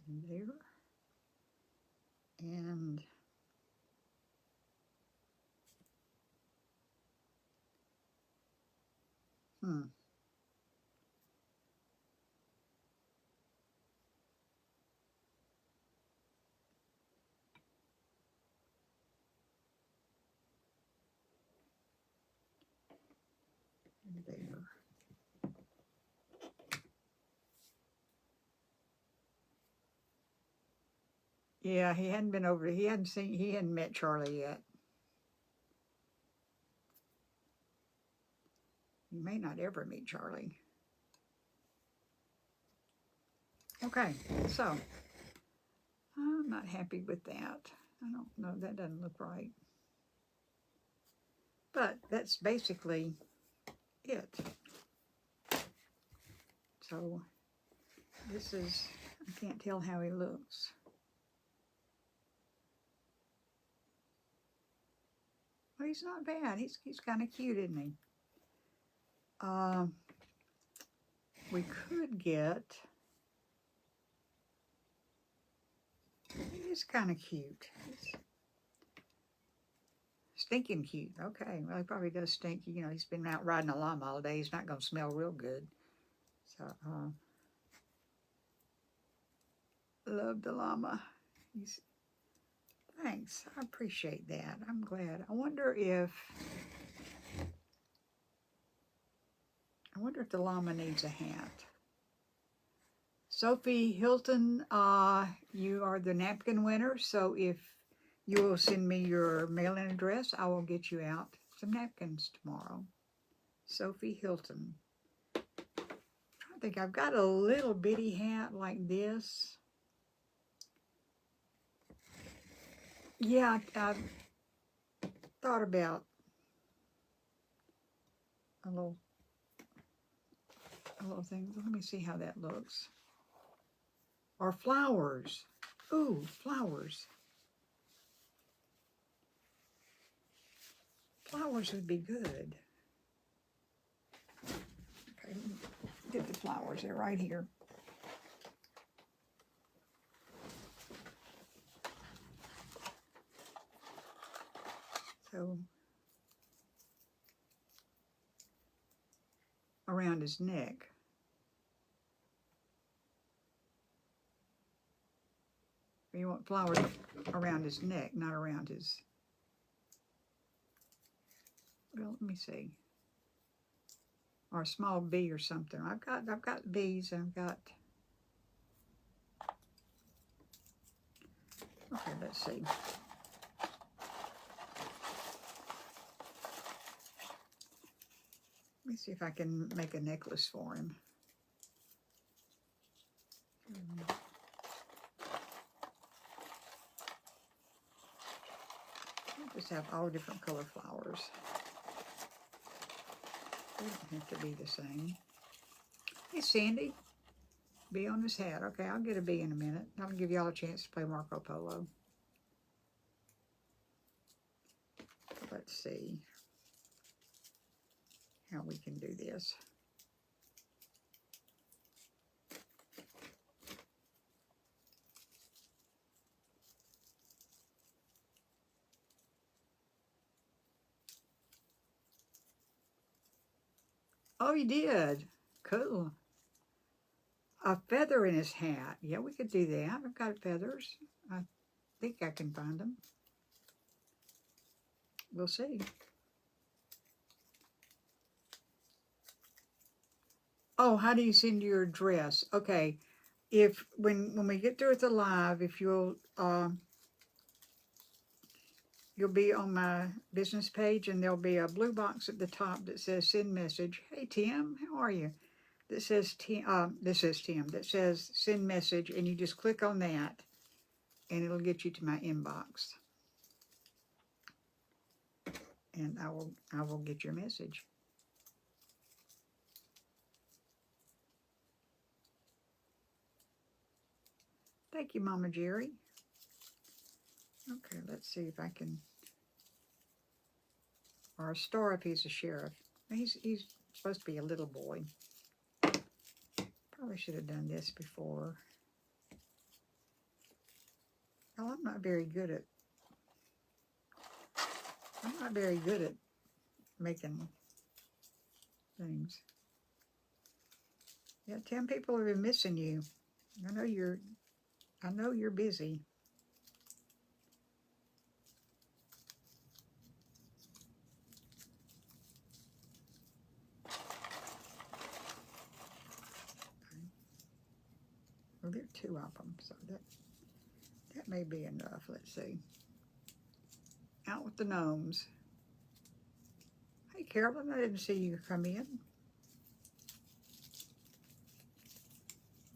in there. And there. Yeah, he hadn't been over. He hadn't met Charlie yet. You may not ever meet Charlie. Okay, so I'm not happy with that. I don't know, that doesn't look right. But that's basically it. So this is, I can't tell how he looks. Well, he's not bad. He's kind of cute, isn't he? We could get, he's kind of cute. He's stinking cute. Okay, well, he probably does stink. You know, he's been out riding a llama all day. He's not going to smell real good. So, love the llama. Thanks. I appreciate that. I'm glad. I wonder if the llama needs a hat. Sophie Hilton, you are the napkin winner. So if you will send me your mailing address, I will get you out some napkins tomorrow. Sophie Hilton. I'm trying to think. I've got a little bitty hat like this. Yeah, I thought about a little thing. Let me see how that looks. Or flowers. Ooh, flowers. Flowers would be good. Okay, let me get the flowers. They're right here. So, around his neck. You want flowers around his neck, not around his, well, let me see. Or a small bee or something. I've got bees. Okay, let's see. Let me see if I can make a necklace for him. I just have all different color flowers. They don't have to be the same. Hey, Sandy. Bee on his hat. Okay, I'll get a bee in a minute. I'll give y'all a chance to play Marco Polo. Let's see how we can do this. Oh, you did? Cool. A feather in his hat. Yeah, we could do that. I've got feathers. I think I can find them. We'll see. Oh, how do you send your address? Okay, if when we get through with the live, if you'll be on my business page, and there'll be a blue box at the top that says send message. Hey Tim, how are you? That says Tim. That says send message, and you just click on that, and it'll get you to my inbox, and I will get your message. Thank you, Mama Jerry. Okay, let's see if I can. Or a star if he's a sheriff. He's supposed to be a little boy. Probably should have done this before. Oh, I'm not very good at making things. Yeah, 10 people have been missing you. I know you're busy. Well, there are 2 of them, so that may be enough. Let's see. Out with the gnomes. Hey, Carolyn, I didn't see you come in.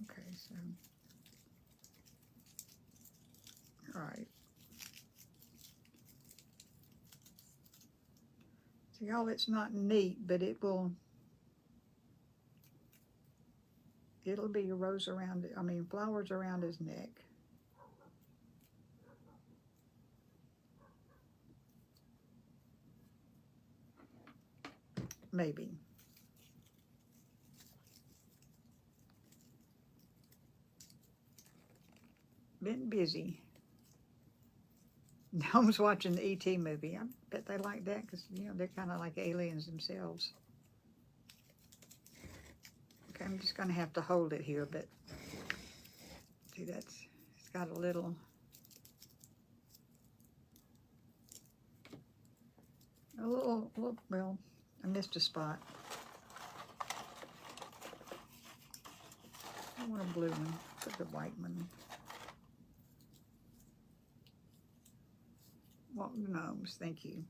Okay, so, all right. So, y'all, it's not neat, but it'll be a rose around, flowers around his neck. Maybe. Been busy. Gnomes watching the E.T. movie. I bet they like that because, they're kind of like aliens themselves. Okay, I'm just going to have to hold it here, but see, it's got a little, well, I missed a spot. I want a blue one, put the white one. Well, gnomes, thank you.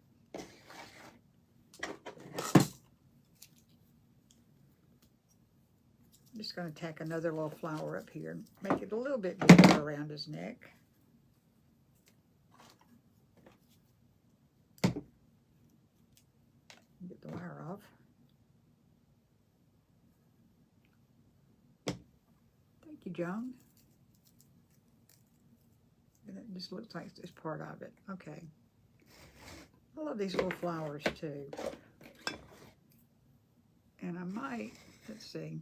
I'm just going to tack another little flower up here and make it a little bit bigger around his neck. Get the wire off. Thank you, Joan. And it just looks like this part of it. Okay. I love these little flowers too. And I might, let's see,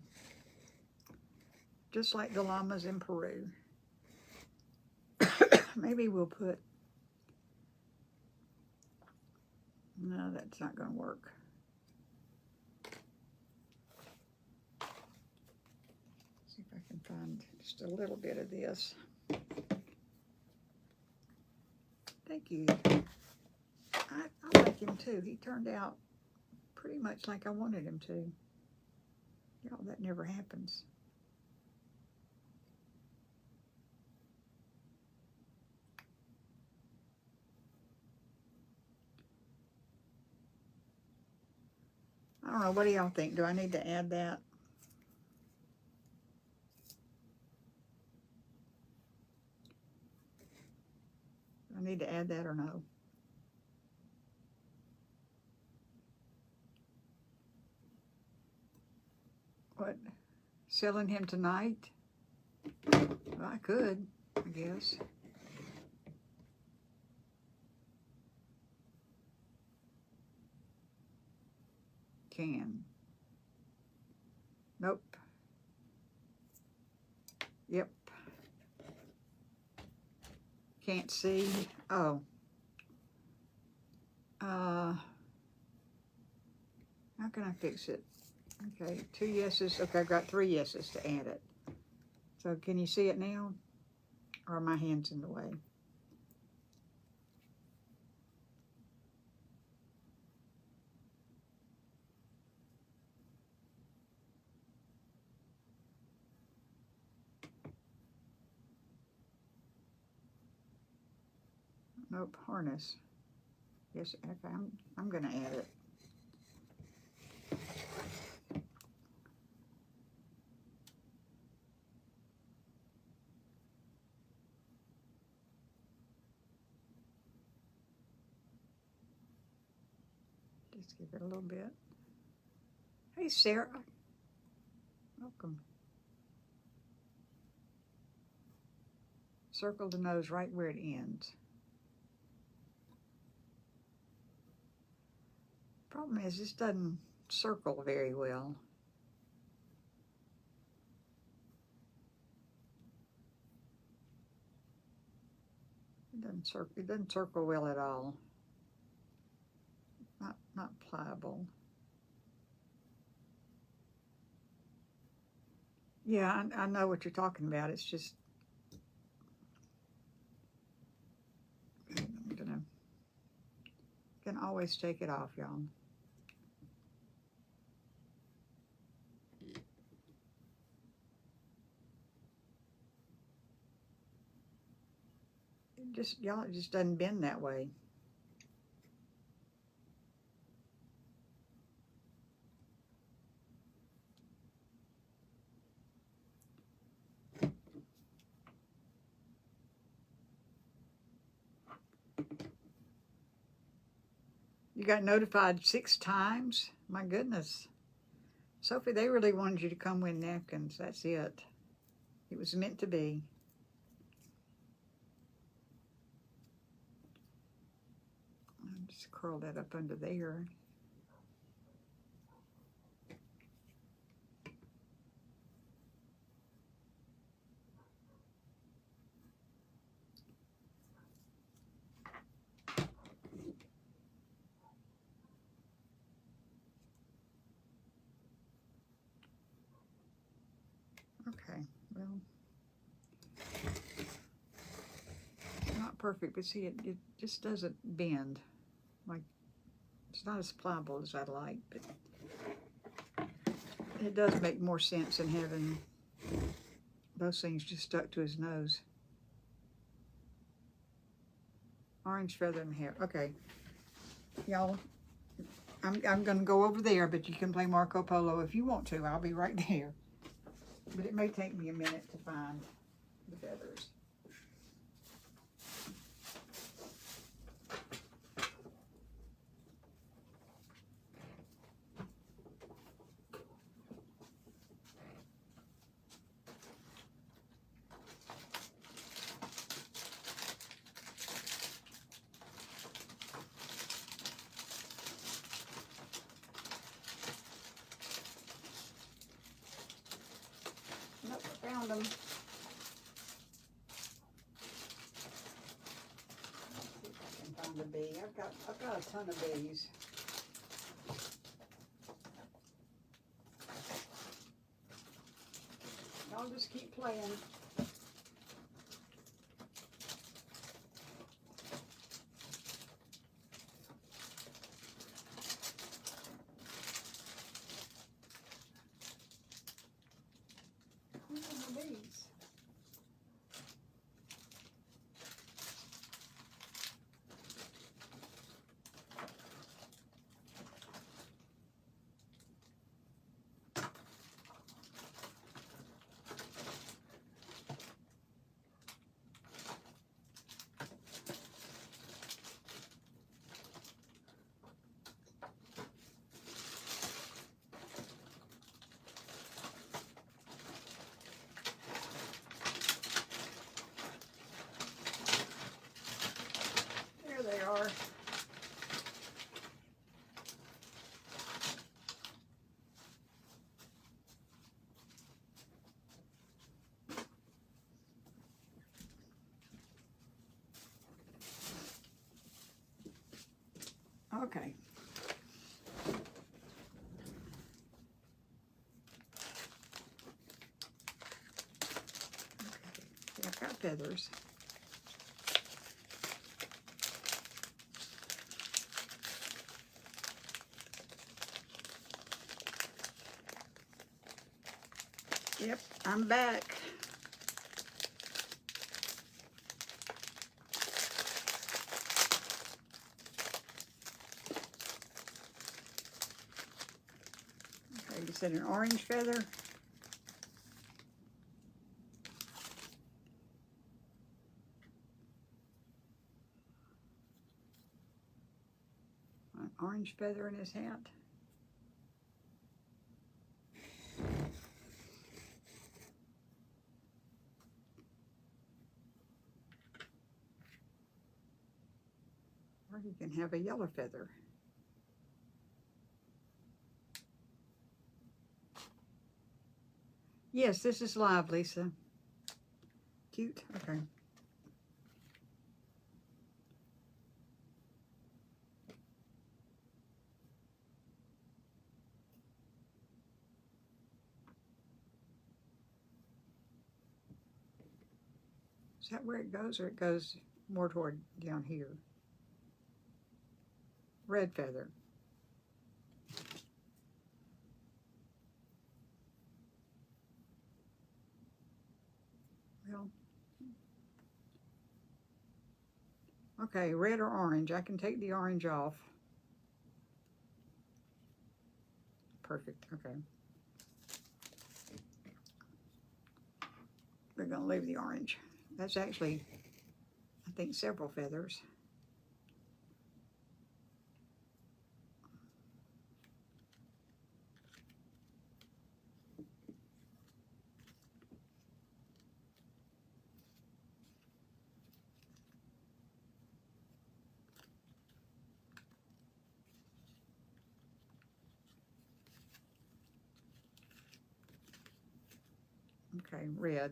just like the llamas in Peru. Maybe we'll put, no, that's not going to work. See if I can find just a little bit of this. Thank you. I like him too. He turned out pretty much like I wanted him to. Y'all, that never happens. I don't know, what do y'all think? Do I need to add that? Do I need to add that or no? What? Selling him tonight? Well, I could, I guess. Can. Nope. Yep. Can't see. Oh. How can I fix it? Okay, 2 yeses. Okay, I've got 3 yeses to add it. So can you see it now? Or are my hands in the way? Nope, harness. Yes, okay, I'm gonna add it. Just give it a little bit. Hey, Sarah. Welcome. Circle the nose right where it ends. Problem is, this doesn't circle very well. It doesn't circle well at all. Not pliable. Yeah, I know what you're talking about. It's just, I'm gonna always take it off, y'all. y'all, it just doesn't bend that way. You got notified 6 times? My goodness. Sophie, they really wanted you to come with napkins. That's it. It was meant to be. I'll just curl that up under there. Okay, well, not perfect, but see, it just doesn't bend. Like, it's not as pliable as I'd like, but it does make more sense than having those things just stuck to his nose. Orange feather and hair. Okay, y'all, I'm going to go over there, but you can play Marco Polo if you want to. I'll be right there. But it may take me a minute to find the feathers. Nope, I found them. Let's see if I can find a bee. I've got a ton of bees. Y'all just keep playing. Bees. There they are. Okay. Okay, I've got feathers. Yep, I'm back. Okay, you said an orange feather. An orange feather in his hat. Or you can have a yellow feather. Yes, this is live, Lisa. Cute. Okay. Is that where it goes, or it goes more toward down here? Red feather. Well, Okay, red or orange. I can take the orange off. Perfect, okay. We're going to leave the orange. That's actually, I think, several feathers. Okay, red.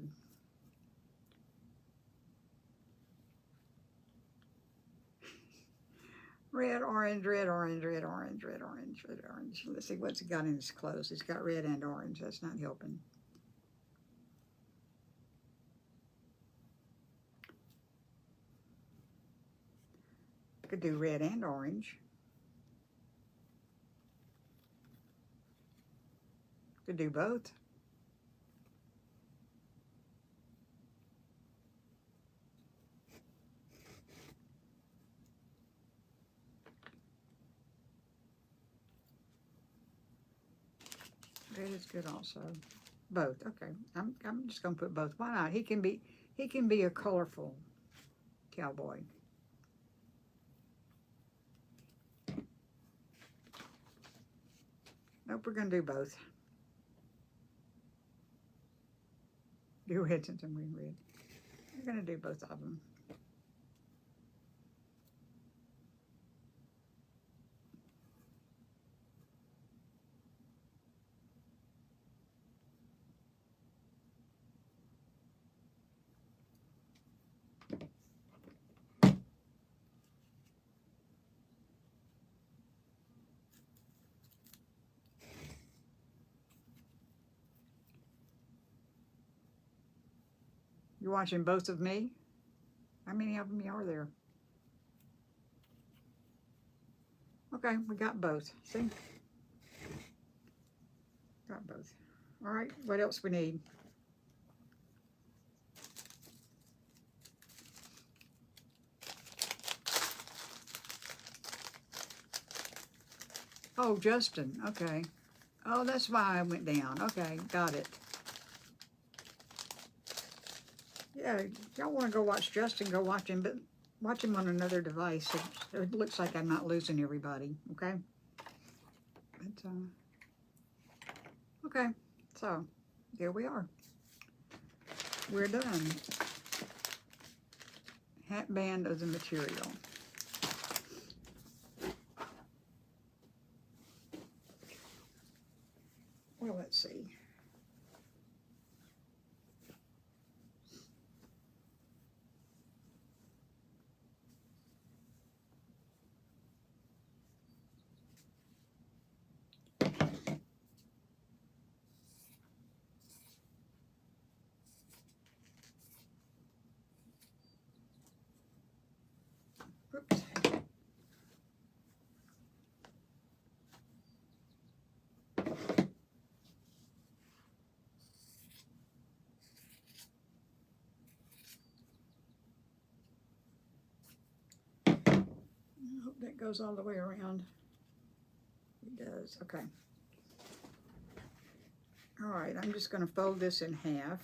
Red, orange, red, orange, red, orange, red, orange, red, orange. Let's see what's it got in his clothes. It's got red and orange. That's not helping. Could do red and orange. Could do both. Red is good also. Both. Okay. I'm just gonna put both. Why not? He can be a colorful cowboy. Nope, we're gonna do both. Do red since I'm wearing red. We're gonna do both of them. You're watching both of me? How many of them are there? Okay, we got both. See? Got both. All right, what else we need? Oh, Justin. Okay. Oh, that's why I went down. Okay, got it. Yeah, y'all want to go watch Justin, go watch him, but watch him on another device. It looks like I'm not losing everybody, okay? But, okay, so here we are. We're done. Hat band of the material. Well, let's see. Oops. I hope that goes all the way around. It does, okay. All right, I'm just going to fold this in half.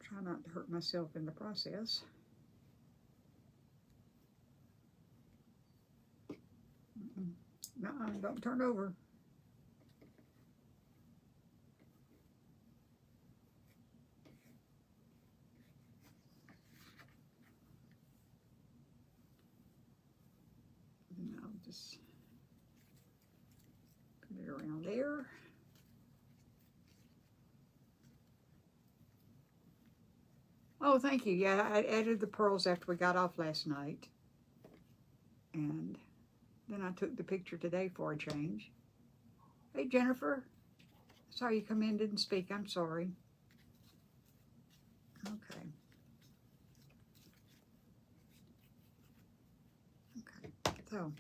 Try not to hurt myself in the process. Nuh-uh, don't turn over. And I'll just Oh, thank you. Yeah, I added the pearls after we got off last night. And then I took the picture today for a change. Hey, Jennifer. Saw you come in, didn't speak. I'm sorry. Okay. Okay. So.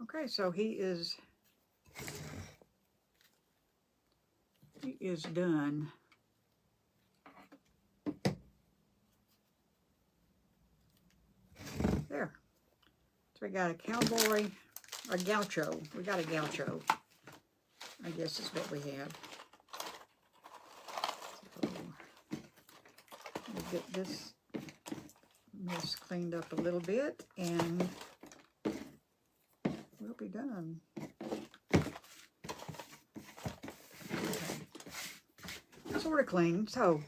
Okay, so he is done. There. So we got a cowboy, a gaucho. We got a gaucho. I guess is what we have. So we'll get this mess cleaned up a little bit and we'll be done. Okay. Sort of clean. So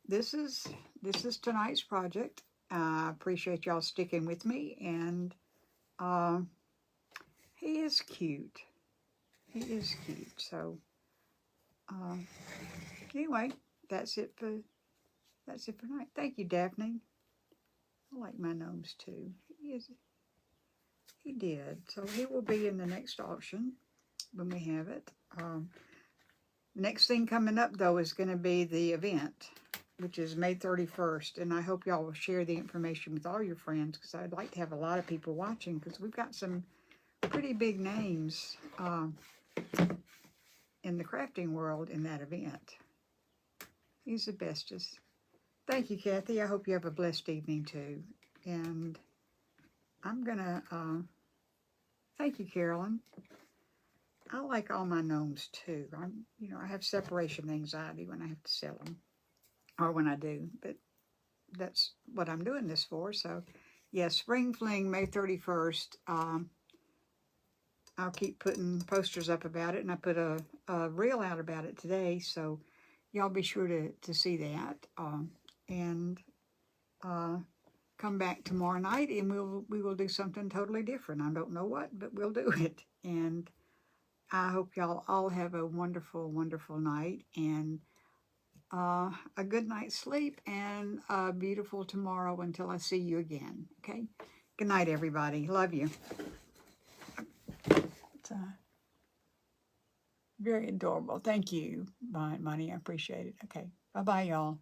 this is tonight's project. I appreciate y'all sticking with me, and he is cute. He is cute. So anyway, that's it for tonight. Thank you, Daphne. I like my gnomes too. He did. So he will be in the next auction when we have it. Next thing coming up though is going to be the event, which is May 31st, and I hope y'all will share the information with all your friends, because I'd like to have a lot of people watching, because we've got some pretty big names in the crafting world in that event. He's the bestest. Thank you, Kathy. I hope you have a blessed evening too. And I'm gonna thank you, Carolyn. I like all my gnomes too. I have separation anxiety when I have to sell them, or when I do, but that's what I'm doing this for. So, yeah, Spring Fling, May 31st. I'll keep putting posters up about it, and I put a reel out about it today, so y'all be sure to see that. And come back tomorrow night, and we will do something totally different. I don't know what, but we'll do it. And I hope y'all all have a wonderful, wonderful night, and a good night's sleep, and a beautiful tomorrow until I see you again. Okay? Good night, everybody. Love you. It's very adorable. Thank you, Bonnie. I appreciate it. Okay. Bye-bye, y'all.